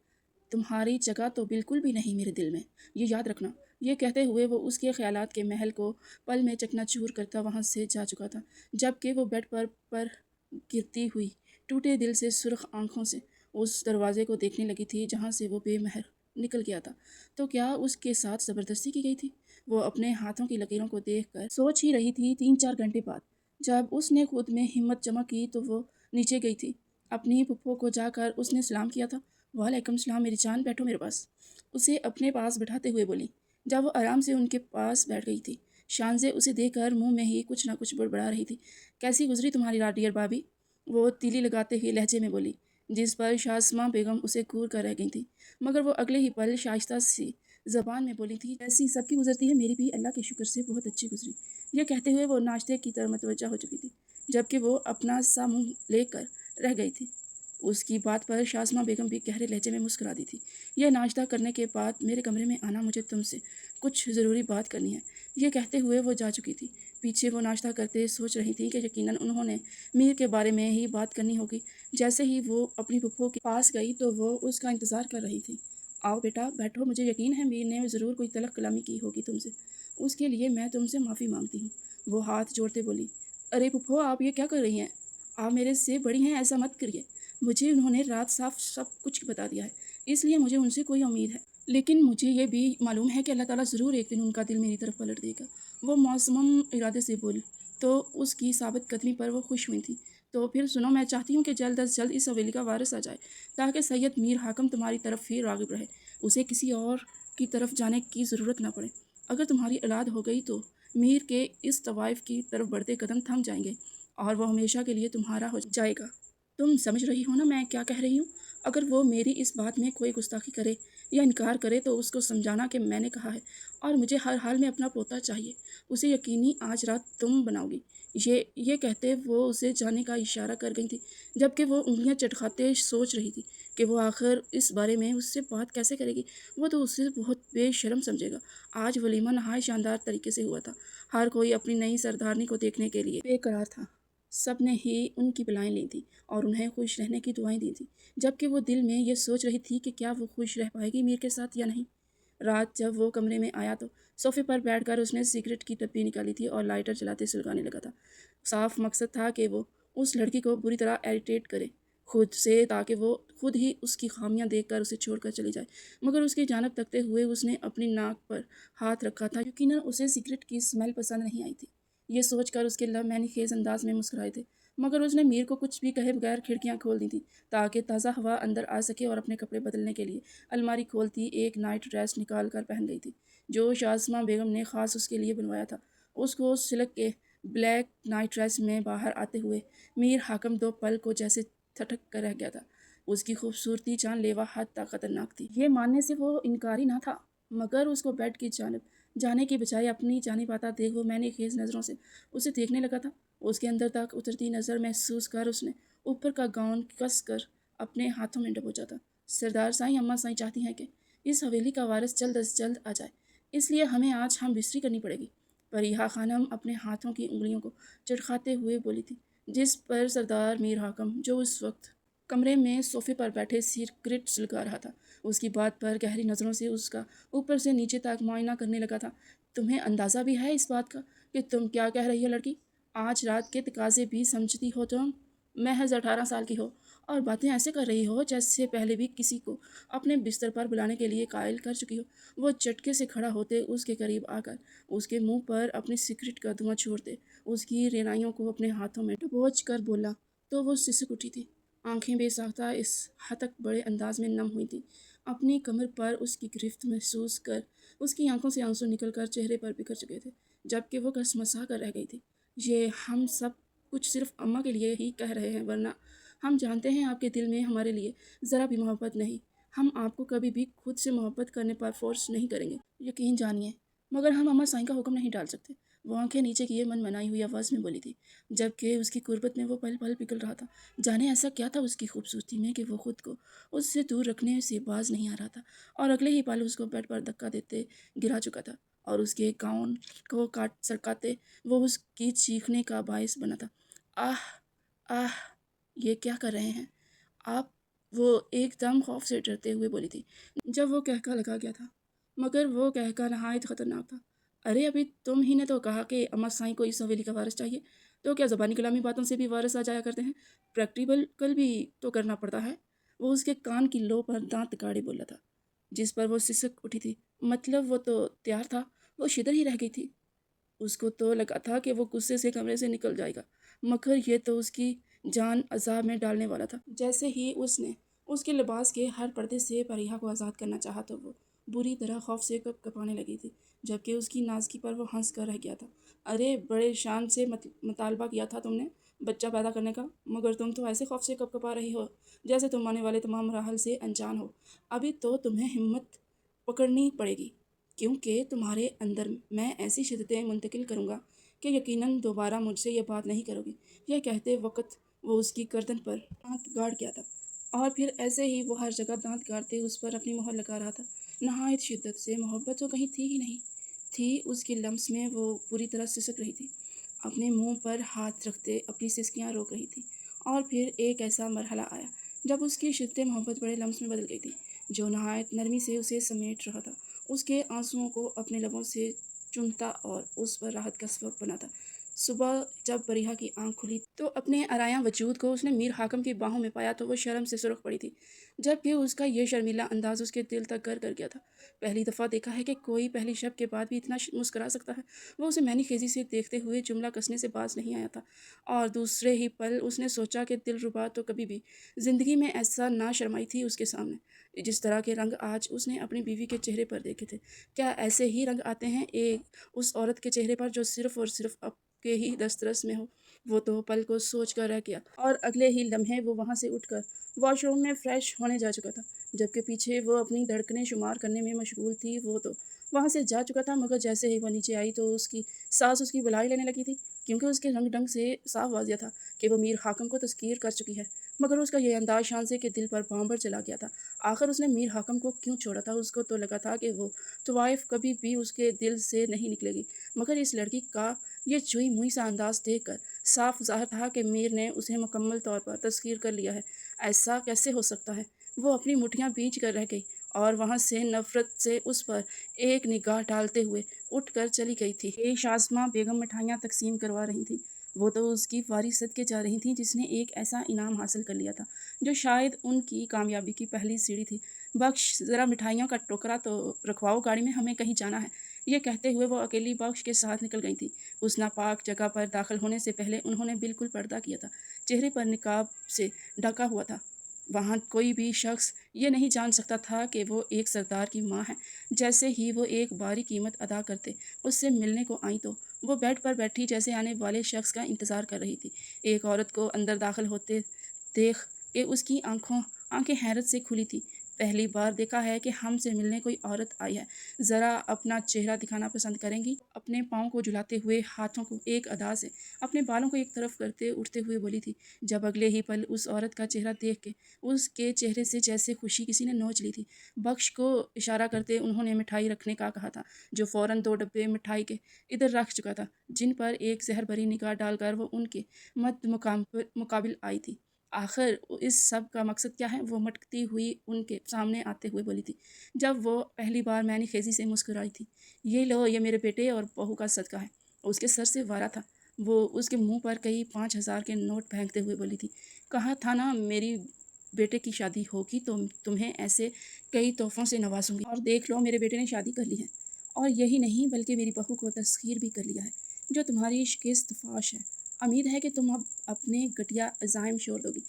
तुम्हारी जगह तो बिल्कुल भी नहीं मेरे दिल में, ये याद रखना। ये कहते हुए वो उसके ख्यालात के महल को पल में चकनाचूर करता वहाँ से जा चुका था, जबकि वो बेड पर गिरती हुई टूटे दिल से सुर्ख आंखों से उस दरवाजे को देखने लगी थी जहाँ से वो बेमहर निकल गया था। तो क्या उसके साथ ज़बरदस्ती की गई थी? वो अपने हाथों की लकीरों को देखकर सोच ही रही थी। 3-4 घंटे बाद जब उसने खुद में हिम्मत जमा की तो वो नीचे गई थी। अपनी पुप्पो को जाकर उसने सलाम किया था। वालेकुम सलाम मेरी जान, बैठो मेरे पास, उसे अपने पास बिठाते हुए बोली। जब वो आराम से उनके पास बैठ गई थी, शानज़े उसे देखकर मुंह में ही कुछ ना कुछ बड़बड़ा रही थी। कैसी गुजरी तुम्हारी रात डियर भाभी? वो तीली लगाते हुए लहजे में बोली, जिस पर शासमा बेगम उसे घूर कर रह गई थी। मगर वो अगले ही पल शाइस्ता सी ज़बान में बोली थी, जैसी सबकी गुजरती है मेरी भी अल्लाह के शुक्र से बहुत अच्छी गुजरी। यह कहते हुए वो नाश्ते की तरफ मतवज्जा हो चुकी थी, जबकि वो अपना सा मुँह लेकर रह गई थी। उसकी बात पर शासमा बेगम भी गहरे लहजे में मुस्कुरा दी थी। यह नाश्ता करने के बाद मेरे कमरे में आना, मुझे तुमसे कुछ ज़रूरी बात करनी है। ये कहते हुए वो जा चुकी थी। पीछे वो नाश्ता करते सोच रही थी कि यकीनन उन्होंने मीर के बारे में ही बात करनी होगी। जैसे ही वो अपनी फूफो के पास गई तो वो उसका इंतज़ार कर रही थी। आओ बेटा बैठो, मुझे यकीन है मीर ने ज़रूर कोई तलख कलामी की होगी तुमसे, उसके लिए मैं तुमसे माफ़ी मांगती हूँ। वो हाथ जोड़ते बोली, अरे फूफो आप ये क्या कर रही हैं? आप मेरे से बड़ी हैं, ऐसा मत करिए। मुझे उन्होंने रात साफ सब कुछ बता दिया है, इसलिए मुझे उनसे कोई उम्मीद है। लेकिन मुझे ये भी मालूम है कि अल्लाह ताला ज़रूर एक दिन उनका दिल मेरी तरफ पलट देगा। वो मौसम इरादे से बोली तो उसकी साबित कदमी पर वो खुश हुई थी। तो फिर सुनो, मैं चाहती हूँ कि जल्द अज जल्द इस हवेली का वारिस आ जाए, ताकि सैयद मीर हाकम तुम्हारी तरफ ही राग़िब रहे, उसे किसी और की तरफ जाने की ज़रूरत ना पड़े। अगर तुम्हारी औलाद हो गई तो मीर के इस तवाइफ की तरफ बढ़ते कदम थम जाएंगे और वह हमेशा के लिए तुम्हारा हो जाएगा। तुम समझ रही हो ना मैं क्या कह रही हूँ? अगर वो मेरी इस बात में कोई गुस्ताखी करे या इनकार करे तो उसको समझाना कि मैंने कहा है और मुझे हर हाल में अपना पोता चाहिए। उसे यकीनी आज रात तुम बनाओगी। ये कहते वो उसे जाने का इशारा कर गई थी, जबकि वो उंगलियां चटखाते सोच रही थी कि वो आखिर इस बारे में उससे बात कैसे करेगी। वो तो उससे बहुत बेशर्म समझेगा। आज वलीमा नहाय शानदार तरीके से हुआ था। हर कोई अपनी नई सरदारनी को देखने के लिए बेकरार था। सब ने ही उनकी बलाएं ली थी और उन्हें खुश रहने की दुआएं दी थी, जबकि वो दिल में ये सोच रही थी कि क्या वो खुश रह पाएगी मीर के साथ या नहीं। रात जब वो कमरे में आया तो सोफे पर बैठकर उसने सिगरेट की डब्बी निकाली थी और लाइटर जलाते सुलगाने लगा था। साफ मकसद था कि वो उस लड़की को बुरी तरह इरिटेट करे खुद से, ताकि वो खुद ही उसकी खामियां देखकर उसे छोड़कर चली जाए। मगर उसकी जानब तकते हुए उसने अपनी नाक पर हाथ रखा था। यकीनन उसे सिगरेट की स्मेल पसंद नहीं आई थी। ये सोचकर उसके लब मैंने खेज अंदाज में मुस्कुराए थे, मगर उसने मीर को कुछ भी कहे बगैर खिड़कियां खोल दी थी ताकि ताज़ा हवा अंदर आ सके, और अपने कपड़े बदलने के लिए अलमारी खोलती एक नाइट ड्रेस निकाल कर पहन गई थी जो शाज़मा बेगम ने ख़ास उसके लिए बनवाया था। उसको सिल्क के ब्लैक नाइट ड्रेस में बाहर आते हुए मीर हाकम दो पल को जैसे थटक कर रह गया था। उसकी खूबसूरती जानलेवा हद तक खतरनाक थी। ये मानने से वो इनकारी ना था, मगर उसको बेड की जानब जाने की बजाय अपनी जानिब आता देख वो मैंने खेज नज़रों से उसे देखने लगा था। उसके अंदर तक उतरती नज़र महसूस कर उसने ऊपर का गाउन कस कर अपने हाथों में दबोचा था। सरदार साईं, अम्मा साईं चाहती हैं कि इस हवेली का वारिस जल्द अज जल्द आ जाए, इसलिए हमें आज हम बिस्तरी करनी पड़ेगी। परिहा खानम अपने हाथों की उंगलियों को चटखाते हुए बोली थी, जिस पर सरदार मीर हाकम, जो उस वक्त कमरे में सोफे पर बैठे सिगरेट सुलगा रहा था, उसकी बात पर गहरी नज़रों से उसका ऊपर से नीचे तक मुआयना करने लगा था। तुम्हें अंदाज़ा भी है इस बात का कि तुम क्या कह रही हो लड़की? आज रात के तकाजे भी समझती हो तुम? महज 18 साल की हो और बातें ऐसे कर रही हो जैसे पहले भी किसी को अपने बिस्तर पर बुलाने के लिए कायल कर चुकी हो। वो झटके से खड़ा होते उसके करीब आकर उसके मुंह पर अपनी सिगरेट का धुआं छोड़ते उसकी रेनाइयों को अपने हाथों में डुबोच कर बोला तो वो सिसक उठी थी। आंखें बेसाख्ता इस हद तक बड़े अंदाज में नम हुई थी। اپنی کمر پر اس کی گرفت محسوس کر اس کی آنکھوں سے آنسو نکل کر چہرے پر بکھر چکے تھے، جبکہ وہ کسمسا کر رہ گئی تھی۔ یہ ہم سب کچھ صرف اماں کے لیے ہی کہہ رہے ہیں، ورنہ ہم جانتے ہیں آپ کے دل میں ہمارے لیے ذرا بھی محبت نہیں۔ ہم آپ کو کبھی بھی خود سے محبت کرنے پر فورس نہیں کریں گے، یقین جانیے، مگر ہم اماں سائیں کا حکم نہیں ڈال سکتے۔ وہ آنکھیں نیچے کیے من منائی ہوئی آواز میں بولی تھی، جبکہ اس کی قربت میں وہ پل پل پگھل رہا تھا۔ جانے ایسا کیا تھا اس کی خوبصورتی میں کہ وہ خود کو اس سے دور رکھنے سے باز نہیں آ رہا تھا، اور اگلے ہی پل اس کو بیڈ پر دھکا دیتے گرا چکا تھا، اور اس کے گاؤن کو سرکاتے وہ اس کی چیخنے کا باعث بنا تھا۔ آہ آہ، یہ کیا کر رہے ہیں آپ؟ وہ ایک دم خوف سے ڈرتے ہوئے بولی تھی جب وہ کہکا لگا گیا تھا، مگر وہ کہکا نہایت خطرناک تھا۔ ارے ابھی تم ہی نے تو کہا کہ اماں سائیں کو اس حویلی کا وارث چاہیے، تو کیا زبانی کلامی باتوں سے بھی وارث آ جایا کرتے ہیں؟ پریکٹیکل بھی تو کرنا پڑتا ہے۔ وہ اس کے کان کی لو پر دانت گاڑے بولا تھا، جس پر وہ سسک اٹھی تھی۔ مطلب وہ تو تیار تھا، وہ شدر ہی رہ گئی تھی۔ اس کو تو لگا تھا کہ وہ غصے سے کمرے سے نکل جائے گا، مگر یہ تو اس کی جان عذاب میں ڈالنے والا تھا۔ جیسے ہی اس نے اس کے لباس کے ہر پردے سے پریحا کو آزاد کرنا چاہا تو وہ بری طرح خوف سے کپ کپانے لگی تھی، جبکہ اس کی نازکی پر وہ ہنس کر رہ گیا تھا۔ ارے بڑے شان سے مطالبہ کیا تھا تم نے بچہ پیدا کرنے کا، مگر تم تو ایسے خوف سے کپ کپا رہی ہو جیسے تم آنے والے تمام مراحل سے انجان ہو۔ ابھی تو تمہیں ہمت پکڑنی پڑے گی، کیونکہ تمہارے اندر میں ایسی شدتیں منتقل کروں گا کہ یقیناً دوبارہ مجھ سے یہ بات نہیں کرو گی۔ یہ کہتے وقت وہ اس کی گردن پر دانت گاڑ گیا تھا، اور پھر ایسے ہی وہ ہر جگہ دانت گاڑتے اس پر اپنی مہر لگا رہا تھا۔ نہایت شدت سے محبت تو کہیں تھی ہی نہیں تھی اس کے لمس میں، وہ پوری طرح سسک رہی تھی، اپنے منہ پر ہاتھ رکھتے اپنی سسکیاں روک رہی تھی۔ اور پھر ایک ایسا مرحلہ آیا جب اس کی شدت محبت بڑے لمس میں بدل گئی تھی، جو نہایت نرمی سے اسے سمیٹ رہا تھا، اس کے آنسوؤں کو اپنے لبوں سے چومتا اور اس پر راحت کا سبب بنا تھا۔ صبح جب پریحا کی آنکھ کھلی تو اپنے عریاں وجود کو اس نے میر حاکم کی باہوں میں پایا تو وہ شرم سے سرخ پڑی تھی، جبکہ اس کا یہ شرمیلا انداز اس کے دل تک گر کر گیا تھا۔ پہلی دفعہ دیکھا ہے کہ کوئی پہلی شب کے بعد بھی اتنا مسکرا سکتا ہے۔ وہ اسے معنی خیزی سے دیکھتے ہوئے جملہ کسنے سے باز نہیں آیا تھا، اور دوسرے ہی پل اس نے سوچا کہ دلربا تو کبھی بھی زندگی میں ایسا نہ شرمائی تھی اس کے سامنے۔ جس طرح کے رنگ آج اس نے اپنی بیوی کے چہرے پر دیکھے تھے، کیا ایسے ہی رنگ آتے ہیں اس عورت کے چہرے پر جو صرف اور صرف اب کے ہی دسترس میں ہو؟ وہ تو پل کو سوچ کر رہ گیا، اور اگلے ہی لمحے وہ وہاں سے اٹھ کر واش روم میں فریش ہونے جا چکا تھا، جبکہ پیچھے وہ اپنی دھڑکنیں شمار کرنے میں مشغول تھی۔ وہ تو وہاں سے جا چکا تھا، مگر جیسے ہی وہ نیچے آئی تو اس کی سانس اس کی بلائی لینے لگی تھی، کیونکہ اس کے رنگ ڈھنگ سے صاف واضح تھا کہ وہ میر حاکم کو تذکیر کر چکی ہے، مگر اس کا یہ انداز شان سے کہ دل پر بھانبر چلا گیا تھا۔ آخر اس نے میر حاکم کو کیوں چھوڑا تھا؟ اس کو تو لگا تھا کہ وہ طوائف کبھی بھی اس کے دل سے نہیں نکلے گی، مگر اس لڑکی کا یہ چوئی موئی سا انداز دیکھ کر صاف ظاہر تھا کہ میر نے اسے مکمل طور پر تسخیر کر لیا ہے۔ ایسا کیسے ہو سکتا ہے؟ وہ اپنی مٹھیاں بھینچ کر رہ گئی، اور وہاں سے نفرت سے اس پر ایک نگاہ ڈالتے ہوئے اٹھ کر چلی گئی تھی کہ شازمہ بیگم مٹھائیاں تقسیم کروا رہی تھیں۔ وہ تو اس کی واری صدقے جا رہی تھیں جس نے ایک ایسا انعام حاصل کر لیا تھا جو شاید ان کی کامیابی کی پہلی سیڑھی تھی۔ بخش، ذرا مٹھائیوں کا ٹوکرا تو رکھواؤ گاڑی میں، ہمیں کہیں جانا ہے۔ یہ کہتے ہوئے وہ اکیلی بخش کے ساتھ نکل گئی تھی۔ اس ناپاک جگہ پر داخل ہونے سے پہلے انہوں نے بالکل پردہ کیا تھا، چہرے پر نقاب سے ڈھکا ہوا تھا۔ وہاں کوئی بھی شخص یہ نہیں جان سکتا تھا کہ وہ ایک سردار کی ماں ہے۔ جیسے ہی وہ ایک باری قیمت ادا کرتے اس سے ملنے کو آئیں تو وہ بیڈ پر بیٹھی جیسے آنے والے شخص کا انتظار کر رہی تھی۔ ایک عورت کو اندر داخل ہوتے دیکھ کے اس کی آنکھیں حیرت سے کھلی تھی۔ پہلی بار دیکھا ہے کہ ہم سے ملنے کوئی عورت آئی ہے، ذرا اپنا چہرہ دکھانا پسند کریں گی؟ اپنے پاؤں کو جھلاتے ہوئے، ہاتھوں کو ایک ادا سے اپنے بالوں کو ایک طرف کرتے اٹھتے ہوئے بولی تھی، جب اگلے ہی پل اس عورت کا چہرہ دیکھ کے اس کے چہرے سے جیسے خوشی کسی نے نوچ لی تھی۔ بخش کو اشارہ کرتے انہوں نے مٹھائی رکھنے کا کہا تھا، جو فوراً 2 ڈبے مٹھائی کے ادھر رکھ چکا تھا، جن پر ایک زہر بھری نگاہ ڈال کر وہ ان کے مد مقابل آئی تھی۔ آخر اس سب کا مقصد کیا ہے؟ وہ مٹکتی ہوئی ان کے سامنے آتے ہوئے بولی تھی، جب وہ پہلی بار معنی خیزی سے مسکرائی تھی۔ یہ لو، یہ میرے بیٹے اور بہو کا صدقہ ہے۔ اس کے سر سے وارا تھا۔ وہ اس کے منہ پر کئی 5,000 کے نوٹ پھینکتے ہوئے بولی تھی، کہا تھا نا میری بیٹے کی شادی ہوگی تو تمہیں ایسے کئی تحفوں سے نوازوں گی، اور دیکھ لو میرے بیٹے نے شادی کر لی ہے، اور یہی نہیں بلکہ میری بہو کو تسخیر بھی کر لیا ہے، جو تمہاری شکست فاش ہے۔ امید ہے کہ تم اب اپنے گھٹیا عزائم چھوڑ دو گی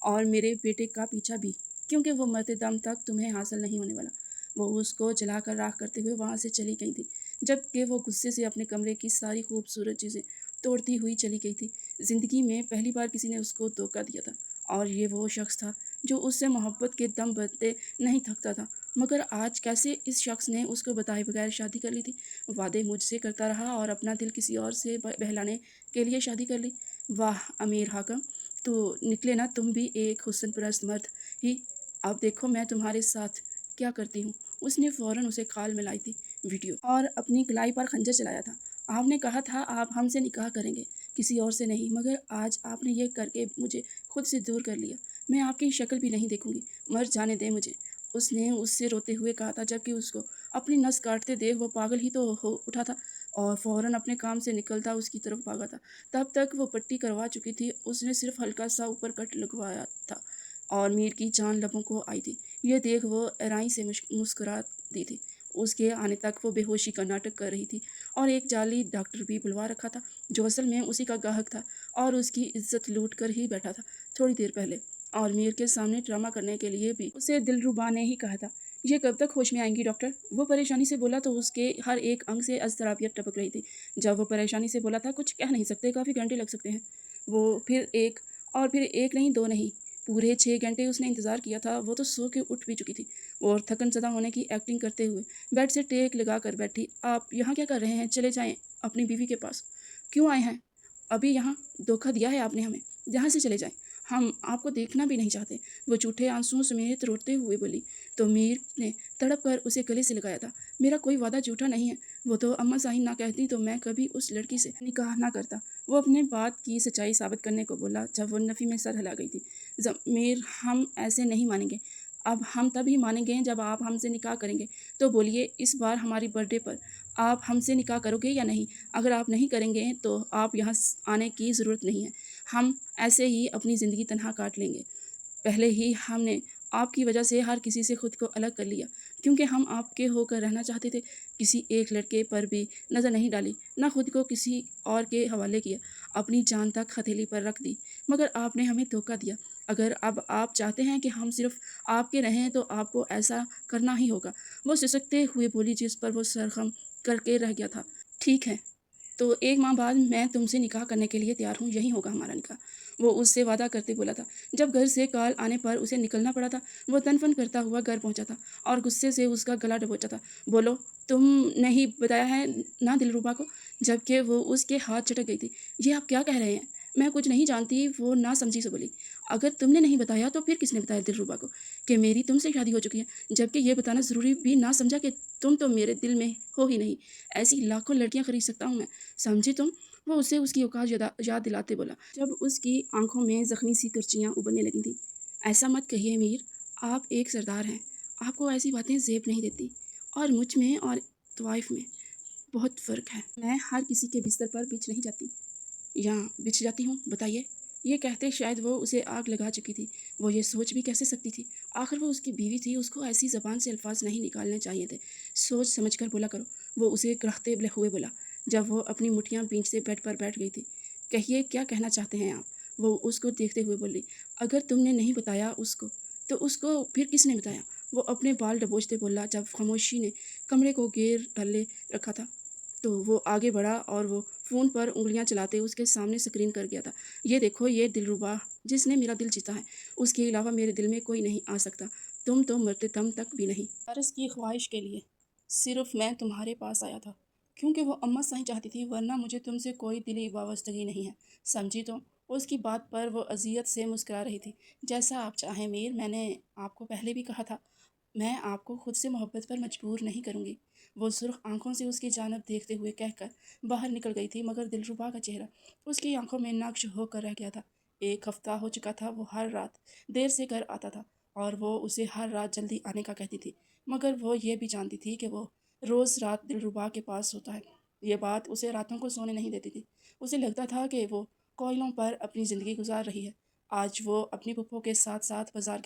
اور میرے بیٹے کا پیچھا بھی क्योंकि वो मरते दम तक तुम्हें हासिल नहीं होने वाला। वो उसको जलाकर राख करते हुए वहाँ से चली गई थी, जबकि वो गुस्से से अपने कमरे की सारी खूबसूरत चीज़ें तोड़ती हुई चली गई थी। ज़िंदगी में पहली बार किसी ने उसको धोखा दिया था, और ये वो शख्स था जो उससे मोहब्बत के दम भरते नहीं थकता था। मगर आज कैसे इस शख्स ने उसको बताए बगैर शादी कर ली थी। वादे मुझसे करता रहा और अपना दिल किसी और से बहलाने के लिए शादी कर ली। वाह अमीर हाकम, तो निकले ना तुम भी एक हुस्न परस्त मर्द ही। अब देखो मैं तुम्हारे साथ क्या करती हूँ। उसने फ़ौरन उसे खाल में लाई थी वीडियो और अपनी कलाई पर खंजर चलाया था। आपने कहा था आप हमसे निकाह करेंगे, किसी और से नहीं, मगर आज आपने ये करके मुझे खुद से दूर कर लिया। मैं आपकी शक्ल भी नहीं देखूंगी, मर जाने दे मुझे। उसने उससे रोते हुए कहा था, जबकि उसको अपनी नस काटते देख वो पागल ही तो हो उठा था और फ़ौरन अपने काम से निकलता उसकी तरफ भागा था। तब तक वो पट्टी करवा चुकी थी, उसने सिर्फ हल्का सा ऊपर कट लगवाया था और मीर की जान लबों को आई थी। ये देख वो एराई से मुस्कुरा दी थी। उसके आने तक वो बेहोशी का नाटक कर रही थी और एक जाली डॉक्टर भी बुलवा रखा था, जो असल में उसी का ग्राहक था और उसकी इज्जत लूट कर ही बैठा था थोड़ी देर पहले। और मीर के सामने ड्रामा करने के लिए भी उसे दिलरुबा ने ही कहा था, ये कब तक होश में आएंगी डॉक्टर। वो परेशानी से बोला तो उसके हर एक अंग से अजतराबियत टपक रही थी। जब वो परेशानी से बोला था, कुछ कह नहीं सकते, काफ़ी घंटे लग सकते हैं। वो फिर एक नहीं दो नहीं, पूरे 6 घंटे उसने इंतज़ार किया था। वो तो सो के उठ भी चुकी थी और थकन सदा होने की एक्टिंग करते हुए बेड से टेक लगा कर बैठी। आप यहाँ क्या कर रहे हैं? चले जाएं अपनी बीवी के पास। क्यों आए हैं अभी यहाँ? धोखा दिया है आपने हमें, यहाँ से चले जाएं, हम आपको देखना भी नहीं चाहते। वो झूठे आंसुओं समेत रोते हुए बोली। तो मीर ने तड़प कर उसे गले से लगाया था। मेरा कोई वादा झूठा नहीं है। वो तो अम्मा साहिन ना कहती तो मैं कभी उस लड़की से निकाह ना करता। वो अपने बात की सच्चाई साबित करने को बोला जब वो नफ़ी में सर हिला गई थी। ज़मीर, हम ऐसे नहीं मानेंगे। अब हम तभी मानेंगे जब आप हमसे निकाह करेंगे। तो बोलिए, इस बार हमारी बर्थडे पर आप हमसे निकाह करोगे या नहीं? अगर आप नहीं करेंगे तो आप यहाँ आने की ज़रूरत नहीं है। हम ऐसे ही अपनी ज़िंदगी तन्हा काट लेंगे। पहले ही हमने आपकी वजह से हर किसी से खुद को अलग कर लिया, क्योंकि हम आपके होकर रहना चाहते थे। किसी एक लड़के पर भी नज़र नहीं डाली, ना खुद को किसी और के हवाले किया, अपनी जान तक हथेली पर रख दी। मगर आपने हमें धोखा दिया। अगर अब आप चाहते हैं कि हम सिर्फ आपके रहें तो आपको ऐसा करना ही होगा। वो सिसकते हुए बोली, जिस पर वो सरखम करके रह गया था। ठीक है, तो 1 माह बाद मैं तुमसे निकाह करने के लिए तैयार हूँ, यही होगा हमारा निकाह। वो उससे वादा करते बोला था। जब घर से कॉल आने पर उसे निकलना पड़ा था, वो तन-फन करता हुआ घर पहुँचा था और गुस्से से उसका गला दबोचा था। बोलो, तुमने ही बताया है ना दिलरुबा को? जबकि वो उसके हाथ झटक गई थी। ये आप क्या कह रहे हैं? मैं कुछ नहीं जानती, वो नासमझी से बोली। अगर तुमने नहीं बताया तो फिर किसने बताया दिलरुबा को कि मेरी तुमसे शादी हो चुकी है? जबकि ये बताना ज़रूरी भी ना समझा कि तुम तो मेरे दिल में हो ही नहीं। ऐसी लाखों लड़कियाँ खरीद सकता हूँ मैं, समझी तुम? वो उसे उसकी औकात याद दिलाते बोला, जब उसकी आंखों में ज़ख्मी सी करचियाँ उभरने लगी थीं। ऐसा मत कहिए मीर, आप एक सरदार हैं, आपको ऐसी बातें ज़ेब नहीं देती। और मुझ में और तवाइफ में बहुत फ़र्क है। मैं हर किसी के बिस्तर पर बिछ नहीं जाती, यहाँ बिछ जाती हूँ, बताइए। ये कहते शायद वो उसे आग लगा चुकी थी। वो ये सोच भी कैसे सकती थी? आखिर वो उसकी बीवी थी, उसको ऐसी ज़बान से अल्फाज नहीं निकालने चाहिए थे। सोच समझ कर बोला करो, वो उसे कराहते हुए बोला, जब वो अपनी मुठ्ठियाँ भींचते बेड पर बैठ गई थी। कहिए, क्या कहना चाहते हैं आप? वो उसको देखते हुए बोली। अगर तुमने नहीं बताया उसको, तो उसको फिर किसने बताया? वो अपने बाल दबोचते बोला, जब खामोशी ने कमरे को घेर डाले रखा था। तो वो आगे बढ़ा और वो फ़ोन पर उंगलियां चलाते उसके सामने स्क्रीन कर गया था। ये देखो, ये दिलरुबा जिसने मेरा दिल जीता है, उसके अलावा मेरे दिल में कोई नहीं आ सकता। तुम तो मरते दम तक भी नहीं। वारिस की ख्वाहिश के लिए सिर्फ मैं तुम्हारे पास आया था, क्योंकि वो अम्मा सही चाहती थी, वरना मुझे तुमसे कोई दिली वाबस्तगी नहीं है, समझी तुम? उसकी बात पर वो अजियत से मुस्कुरा रही थी। जैसा आप चाहें मीर, मैंने आपको पहले भी कहा था, मैं आपको खुद से मोहब्बत पर मजबूर नहीं करूँगी। वो सुर्ख आंखों से उसकी जानब देखते हुए कहकर बाहर निकल गई थी, मगर दिलरुबा का चेहरा उसकी आंखों में नक्श होकर रह गया था। 1 हफ्ता हो चुका था वो हर रात देर से घर आता था और वो उसे हर रात जल्दी आने का कहती थी, मगर वो ये भी जानती थी कि वो रोज़ रात दिलरुबा के पास होता है। ये बात उसे रातों को सोने नहीं देती थी। उसे लगता था कि वो कोयलों पर अपनी ज़िंदगी गुजार रही है। आज वो अपनी पुप्पो के साथ साथ बाजार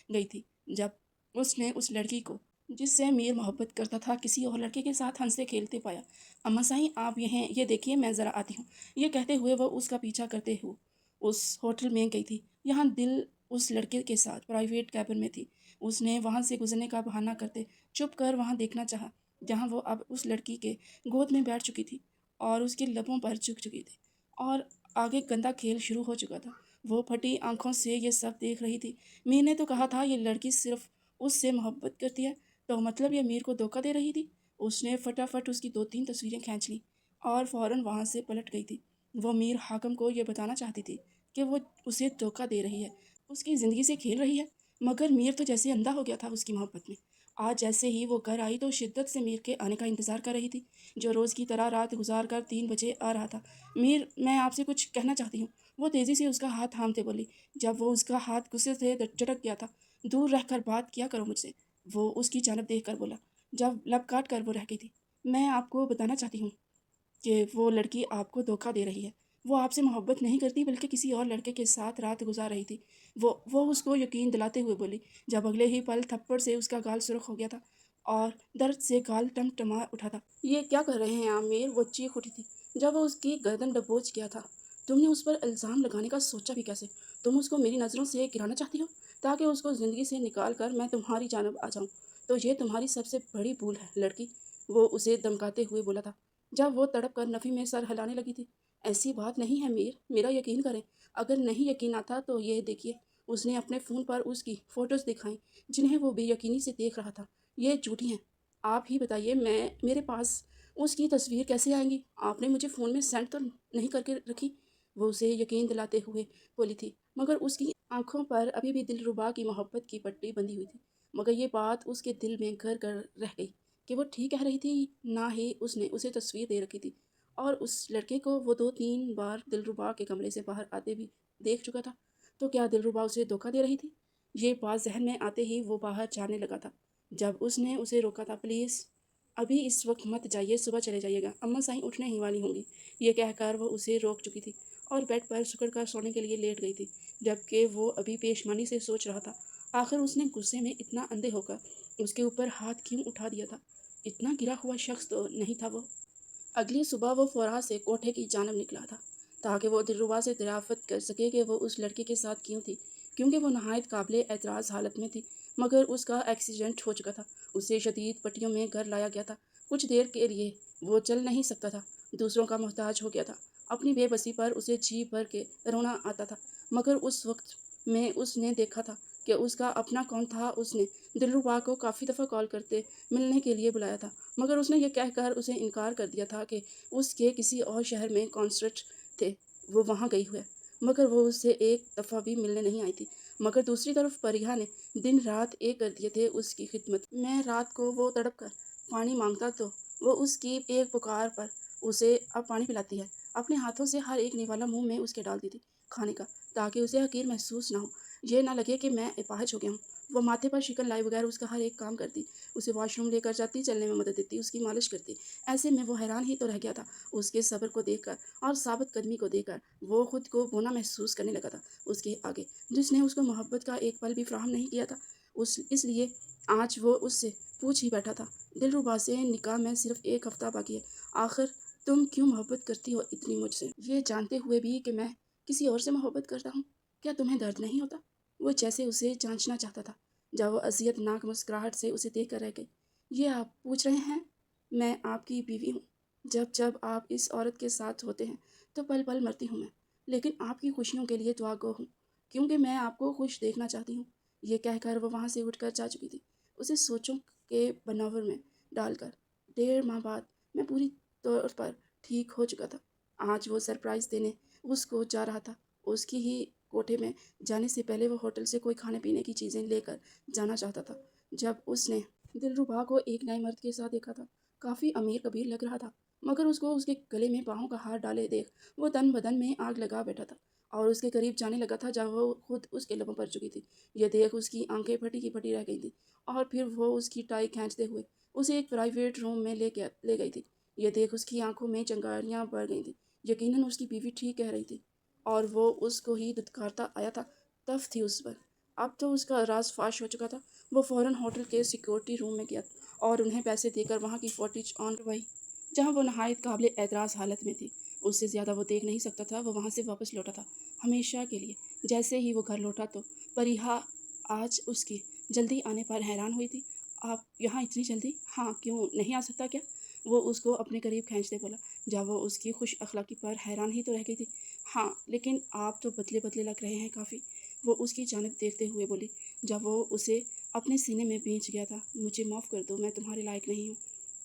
गई थी, जब उसने उस लड़की को जिससे मीर मोहब्बत करता था किसी और लड़के के साथ हंसते खेलते पाया। अम्मा साईं, आप ये देखिए, मैं ज़रा आती हूँ। ये कहते हुए वह उसका पीछा करते हुए उस होटल में गई थी। यहाँ दिल उस लड़के के साथ प्राइवेट कैबिन में थी। उसने वहाँ से गुजरने का बहाना करते चुप कर वहाँ देखना चाहा, जहाँ वो अब उस लड़की के गोद में बैठ चुकी थी और उसके लबों पर झुक चुकी थी और आगे गंदा खेल शुरू हो चुका था। वो फटी आंखों से ये सब देख रही थी। मीर ने तो कहा था ये लड़की सिर्फ उससे मोहब्बत करती है, तो मतलब ये मीर को धोखा दे रही थी। उसने फटाफट उसकी 2-3 तस्वीरें खींच ली और फ़ौरन वहाँ से पलट गई थी। वो मीर हाकम को ये बताना चाहती थी कि वो उसे धोखा दे रही है, उसकी ज़िंदगी से खेल रही है, मगर मीर तो जैसे अंधा हो गया था उसकी मोहब्बत में। आज जैसे ही वो घर आई तो शिद्दत से मीर के आने का इंतज़ार कर रही थी, जो रोज़ की तरह रात गुजार कर 3 बजे आ रहा था। मीर, मैं आपसे कुछ कहना चाहती हूँ। वो तेज़ी से उसका हाथ थामते बोली। जब वो उसका हाथ गुस्से से झटक गया था। दूर रहकर बात किया करो मुझसे, वो उसकी जानब देख कर बोला। जब लब काट कर वो रह गई थी। मैं आपको बताना चाहती हूँ कि वो लड़की आपको धोखा दे रही है। वो आपसे मोहब्बत नहीं करती बल्कि किसी और लड़के के साथ रात गुजार रही थी। वो उसको यकीन दिलाते हुए बोली, जब अगले ही पल थप्पड़ से उसका गाल सुर्ख हो गया था और दर्द से गाल टमटमा उठा था। ये क्या कर रहे हैं आमिर? वो चीख उठी थी जब वो उसकी गर्दन दबोच गया था। तुमने उस पर इल्ज़ाम लगाने का सोचा भी कैसे? तुम उसको मेरी नज़रों से गिराना चाहती हो ताकि उसको ज़िंदगी से निकाल कर मैं तुम्हारी जानब आ जाऊँ। तो ये तुम्हारी सबसे बड़ी भूल है लड़की, वो उसे धमकाते हुए बोला था जब वो तड़प कर नफ़ी में सर हिलाने लगी थी। ऐसी बात नहीं है मीर, मेरा यकीन करें। अगर नहीं यकीन आता तो ये देखिए। उसने अपने फ़ोन पर उसकी फ़ोटोज़ दिखाई जिन्हें वो बेयकीनी से देख रहा था। ये झूठी हैं। आप ही बताइए, मेरे पास उसकी तस्वीर कैसे आएंगी? आपने मुझे फ़ोन में सेंड तो नहीं करके रखी? वो उसे यकीन दिलाते हुए बोली थी, मगर उसकी आंखों पर अभी भी दिलरुबा की मोहब्बत की पट्टी बंधी हुई थी। मगर ये बात उसके दिल में घर कर रह गई कि वो ठीक कह रही थी। ना ही उसने उसे तस्वीर दे रखी थी और उस लड़के को वो 2-3 बार दिलरुबा के कमरे से बाहर आते भी देख चुका था। तो क्या दिलरुबा उसे धोखा दे रही थी? ये बात जहन में आते ही वो बाहर जाने लगा था। जब उसने उसे रोका था, प्लीज़ अभी इस वक्त मत जाइए, सुबह चले जाइएगा, अम्मा साईं उठने ही वाली होंगी। ये कहकर वो उसे रोक चुकी थी और बेड पर सिकुड़ कर सोने के लिए लेट गई थी, जबकि वो अभी पेशमानी से सोच रहा था आखिर उसने गुस्से में इतना अंधे होकर उसके ऊपर हाथ क्यों उठा दिया था। इतना गिरा हुआ शख्स तो नहीं था वो। अगली सुबह वो फ़ौरन से कोठे की जानब निकला था ताकि वो दिलरुबा से दरियाफ़त कर सके कि वो उस लड़के के साथ क्यों थी, क्योंकि वो नहायत काबिल एतराज़ हालत में थी। मगर उसका एक्सीडेंट हो चुका था, उसे शदीद पट्टियों में घर लाया गया था। कुछ देर के लिए वो चल नहीं सकता था, दूसरों का मोहताज हो गया था। अपनी बेबसी पर उसे जी भर के रोना आता था। मगर उस वक्त में उसने देखा था कि उसका अपना कौन था। उसने दिलरुबा को काफ़ी दफ़ा कॉल करते मिलने के लिए बुलाया था, मगर उसने ये कहकर उसे इनकार कर दिया था कि उसके किसी और शहर में कॉन्सर्ट थे, वो वहाँ गई हुई है। मगर वो उससे एक दफ़ा भी मिलने नहीं आई थी। मगर दूसरी तरफ परिहा ने दिन रात एक कर दिए थे उसकी खिदमत में। रात को वो तड़प कर पानी मांगता तो वो उसकी एक पुकार पर उसे अब पानी पिलाती है। अपने हाथों से हर एक निवाला मुंह में उसके डालती थी खाने का, ताकि उसे हकीर महसूस ना हो, ये ना लगे कि मैं अपाहिज हो गया हूँ। वो माथे पर शिकन लाए बगैर उसका हर एक काम करती, उसे वॉशरूम लेकर जाती, चलने में मदद देती, उसकी मालिश करती। ऐसे में वो हैरान ही तो रह गया था उसके सब्र को देखकर और साबित कदमी को देखकर। वो खुद को बोना महसूस करने लगा था उसके आगे, जिसने उसको मोहब्बत का एक पल भी फ्राहम नहीं किया था। उस इसलिए आज वो उससे पूछ ही बैठा था, दिलरुबा से निकाह में सिर्फ 1 हफ्ता बाकी है, आखिर तुम क्यों मोहब्बत करती हो इतनी मुझसे, ये जानते हुए भी कि मैं किसी और से मोहब्बत करता हूँ? क्या तुम्हें दर्द नहीं होता? वो जैसे उसे जांचना चाहता था, जब वो अज़ियतनाक मुस्कुराहट से उसे देख कर रह गई। ये आप पूछ रहे हैं? मैं आपकी बीवी हूँ। जब जब आप इस औरत के साथ होते हैं तो पल पल मरती हूँ मैं, लेकिन आपकी खुशियों के लिए दुआगो हूँ, क्योंकि मैं आपको खुश देखना चाहती हूँ। ये कहकर वो वहाँ से उठकर जा चुकी थी, उसे सोचों के बनावर में डालकर। 1.5 माह बाद मैं पूरी तौर पर ठीक हो चुका था। आज वो सरप्राइज़ देने उसको जा रहा था। उसकी ही कोठे में जाने से पहले वो होटल से कोई खाने पीने की चीज़ें लेकर जाना चाहता था। जब उसने दिलरुबा को एक नए मर्द के साथ देखा था, काफ़ी अमीर कबीर लग रहा था, मगर उसको उसके गले में बाहों का हार डाले देख वो तन बदन में आग लगा बैठा था और उसके करीब जाने लगा था जब वो खुद उसके लबों पर चुकी थी। यह देख उसकी आंखें फटी की फटी रह गई थी और फिर वो उसकी टाई खींचते हुए उसे एक प्राइवेट रूम में ले गई थी। यह देख उसकी आंखों में चिंगारियाँ बढ़ गई थी। यकीनन उसकी बीवी ठीक कह रही थी और वो उसको ही दुत्कारता आया था। तफ थी उस पर। अब तो उसका राज फाश हो चुका था। वो फ़ौरन होटल के सिक्योरिटी रूम में गया और उन्हें पैसे देकर वहाँ की फुटेज ऑन करवाई, जहाँ वो नहायत काबिल एतराज़ हालत में थी। उससे ज़्यादा वो देख नहीं सकता था। वो वहाँ से वापस लौटा था हमेशा के लिए, जैसे ही वो घर लौटा तो परिहा आज उसकी जल्दी आने पर हैरान हुई थी। आप यहाँ इतनी जल्दी? हाँ, क्यों नहीं आ सकता क्या? वो उसको अपने करीब खींचते बोला। जब वो उसकी खुश अखलाकी पर हैरान ही तो रह गई थी। हाँ, लेकिन आप तो बदले बदले लग रहे हैं काफ़ी, वो उसकी जानिब देखते हुए बोली। जब वो उसे अपने सीने में भींच गया था। मुझे माफ़ कर दो, मैं तुम्हारे लायक नहीं हूँ।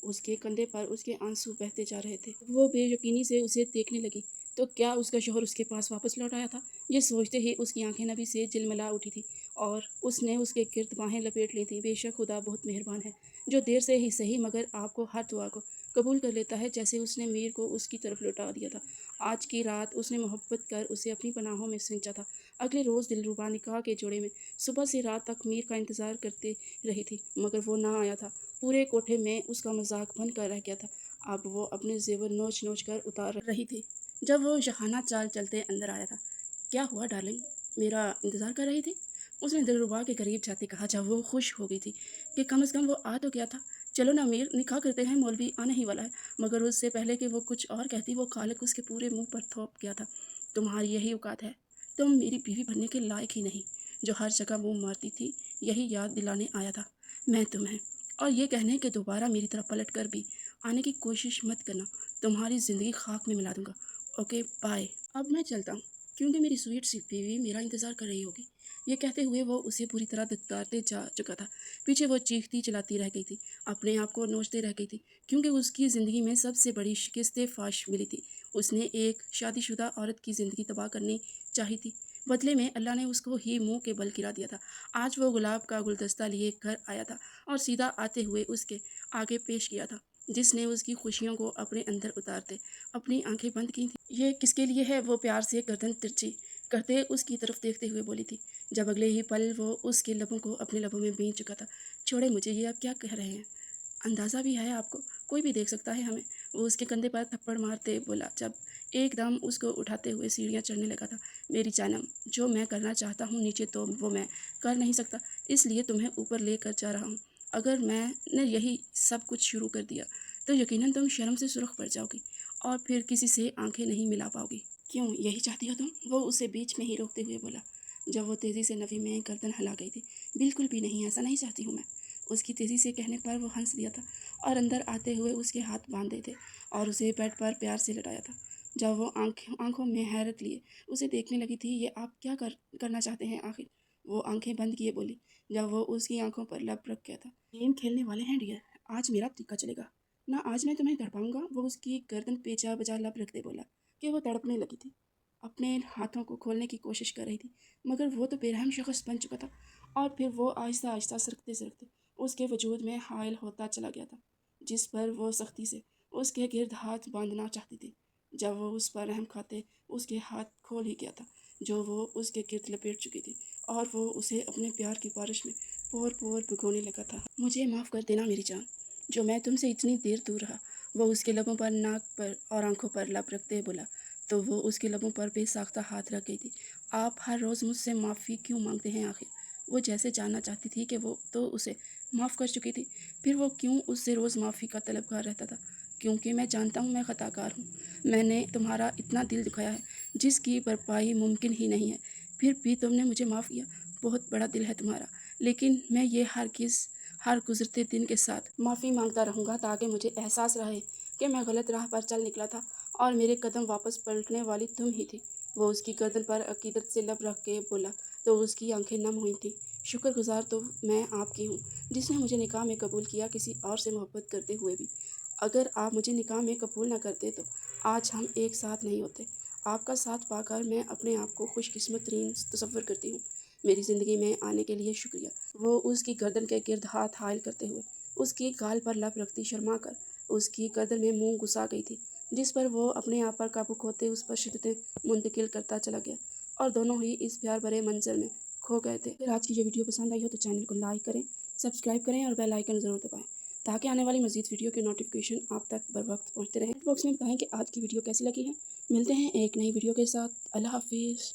उसके कंधे पर उसके आंसू बहते जा रहे थे। वो बेयकीनी से उसे देखने लगी। तो क्या उसका शौहर उसके पास वापस लौट आया था? ये सोचते ही उसकी आंखें नबी से झिलमिला उठी थी और उसने उसके गिर्द बाहें लपेट ली थीं। बेशक खुदा बहुत मेहरबान है, जो देर से ही सही मगर आपको हर दुआ को कबूल कर लेता है, जैसे उसने मीर को उसकी तरफ लौटा दिया था। आज की रात उसने मोहब्बत कर उसे अपनी पनाहों में सिंचा था। अगले रोज़ दिलरुबा निकाह के जोड़े में सुबह से रात तक मीर का इंतज़ार करती रही थी, मगर वो ना आया था। पूरे कोठे में उसका मजाक बन कर रह गया था। अब वो अपने जेवर नोच नोच कर उतार रही थी। जब वो शहाना चाल चलते अंदर आया था। क्या हुआ डार्लिंग, मेरा इंतज़ार कर रही थी? उसने दिलरुबा के करीब जाते कहा। जब वो खुश हो गई थी कि कम से कम वो आ तो गया था। चलो ना मीर, निकाह करते हैं, मौलवी आने ही वाला है। मगर उससे पहले कि वो कुछ और कहती, वो खालिक उसके पूरे मुंह पर थोप गया था। तुम्हारी यही औकात है? तुम मेरी बीवी बनने के लायक ही नहीं। जो हर जगह मुंह मारती थी, यही याद दिलाने आया था मैं तुम्हें, और ये कहने कि दोबारा मेरी तरफ पलट कर भी आने की कोशिश मत करना। तुम्हारी ज़िंदगी खाक में मिला दूंगा। Okay bye. अब मैं चलता हूँ, क्योंकि मेरी स्वीट सी बीवी मेरा इंतज़ार कर रही होगी। ये कहते हुए वो उसे पूरी तरह धिक्कारते जा चुका था। पीछे वो चीखती चलाती रह गई थी, अपने आप को नोचते रह गई थी, क्योंकि उसकी ज़िंदगी में सबसे बड़ी शिकस्त फाश मिली थी। उसने एक शादीशुदा औरत की ज़िंदगी तबाह करनी चाही थी। बदले में अल्लाह ने उसको ही मुंह के बल गिरा दिया था। आज वो गुलाब का गुलदस्ता लिए घर आया था और सीधा आते हुए उसके आगे पेश किया था, जिसने उसकी खुशियों को अपने अंदर उतारते अपनी आंखें बंद की थी। ये किसके लिए है? वो प्यार से गर्दन तिरछी करते उसकी तरफ देखते हुए बोली थी, जब अगले ही पल वो उसके लबों को अपने लबों में बींच चुका था। छोड़े मुझे, ये आप क्या कह रहे हैं? अंदाज़ा भी है आपको? कोई भी देख सकता है हमें। वो उसके कंधे पर थप्पड़ मारते बोला, जब एकदम उसको उठाते हुए सीढ़ियाँ चढ़ने लगा था। मेरी जानम, जो मैं करना चाहता हूँ नीचे, तो वो मैं कर नहीं सकता, इसलिए तुम्हें ऊपर लेकर जा रहा हूँ। अगर मैंने यही सब कुछ शुरू कर दिया तो यकीनन तुम शर्म से सुर्ख पड़ जाओगी और फिर किसी से आंखें नहीं मिला पाओगी। क्यों, यही चाहती हो तुम? वो उसे बीच में ही रोकते हुए बोला, जब वो तेज़ी से नफ़ी में गर्दन हिला गई थी। बिल्कुल भी नहीं, ऐसा नहीं चाहती हूँ मैं। उसकी तेज़ी से कहने पर वो हंस दिया था और अंदर आते हुए उसके हाथ बांधे थे और उसे बेड पर प्यार से लटाया था। जब वो आंखों में हैरत लिए उसे देखने लगी थी, ये आप क्या करना चाहते हैं आखिर? वो आंखें बंद किए बोली, जब वो उसकी आंखों पर लब रख गया था। गेम खेलने वाले हैं डियर, आज मेरा तरीका चलेगा ना, आज मैं तुम्हें तड़पाऊंगा। वो उसकी गर्दन पे जा बजा लब रखते बोला कि वो तड़पने लगी थी, अपने हाथों को खोलने की कोशिश कर रही थी, मगर वो तो बेरहम शख्स बन चुका था। और फिर वो आहिस्ता आहिस्ता सरकते सरकते उसके वजूद में हायल होता चला गया था, जिस पर वो सख्ती से उसके गिर्द हाथ बांधना चाहती थी। जब वो उस पर रहम खाते उसके हाथ खोल ही गया था, जो वो उसके गिर्द लपेट चुकी थी, और वो उसे अपने प्यार की बारिश में पोर पोर भिगोने लगा था। मुझे माफ़ कर देना मेरी जान, जो मैं तुमसे इतनी देर दूर रहा। वो उसके लबों पर, नाक पर और आंखों पर लब रखते बोला, तो वो उसके लबों पर बेसाख्ता हाथ रख गई थी। आप हर रोज़ मुझसे माफ़ी क्यों मांगते हैं आखिर? वो जैसे जानना चाहती थी कि वो तो उसे माफ़ कर चुकी थी, फिर वो क्यों उससे रोज़ माफ़ी का तलबगार रहता था? क्योंकि मैं जानता हूँ मैं ख़ताकार हूँ। मैंने तुम्हारा इतना दिल दुखाया है जिसकी भरपाई मुमकिन ही नहीं है, फिर भी तुमने मुझे माफ़ किया। बहुत बड़ा दिल है तुम्हारा, लेकिन मैं ये हर गुज़रते दिन के साथ माफ़ी मांगता रहूँगा, ताकि मुझे एहसास रहे कि मैं गलत राह पर चल निकला था और मेरे कदम वापस पलटने वाली तुम ही थी। वो उसकी गर्दन पर अकीदत से लब रख के बोला, तो उसकी आंखें नम हुई थीं। शुक्रगुजार तो मैं आपकी हूँ, जिसने मुझे निकाह में कबूल किया, किसी और से मोहब्बत करते हुए भी। अगर आप मुझे निकाह में कबूल न करते तो आज हम एक साथ नहीं होते। आपका साथ पाकर मैं अपने आप को खुशकिस्मत तरीन तसव्वुर करती हूँ। मेरी ज़िंदगी में आने के लिए शुक्रिया। वो उसकी गर्दन के गिर्द हाथ हायल करते हुए उसकी गाल पर लब रखती शर्मा कर उसकी गर्दन में मुंह घुसा गई थी, जिस पर वो अपने आप पर काबू खोते उस पर शिद्दतें मुंतकिल करता चला गया, और दोनों ही इस प्यार भरे मंजर में खो गए थे। अगर आज की ये वीडियो पसंद आई हो तो चैनल को लाइक करें, सब्सक्राइब करें और बेल आइकन ज़रूर दबाएं, ताकि आने वाली मज़ीद वीडियो के नोटिफिकेशन आप तक बर वक्त पहुँचते रहें। बॉक्स में बताएं कि आज की वीडियो कैसी लगी है। मिलते हैं एक नई वीडियो के साथ। अल्लाह हाफिज़।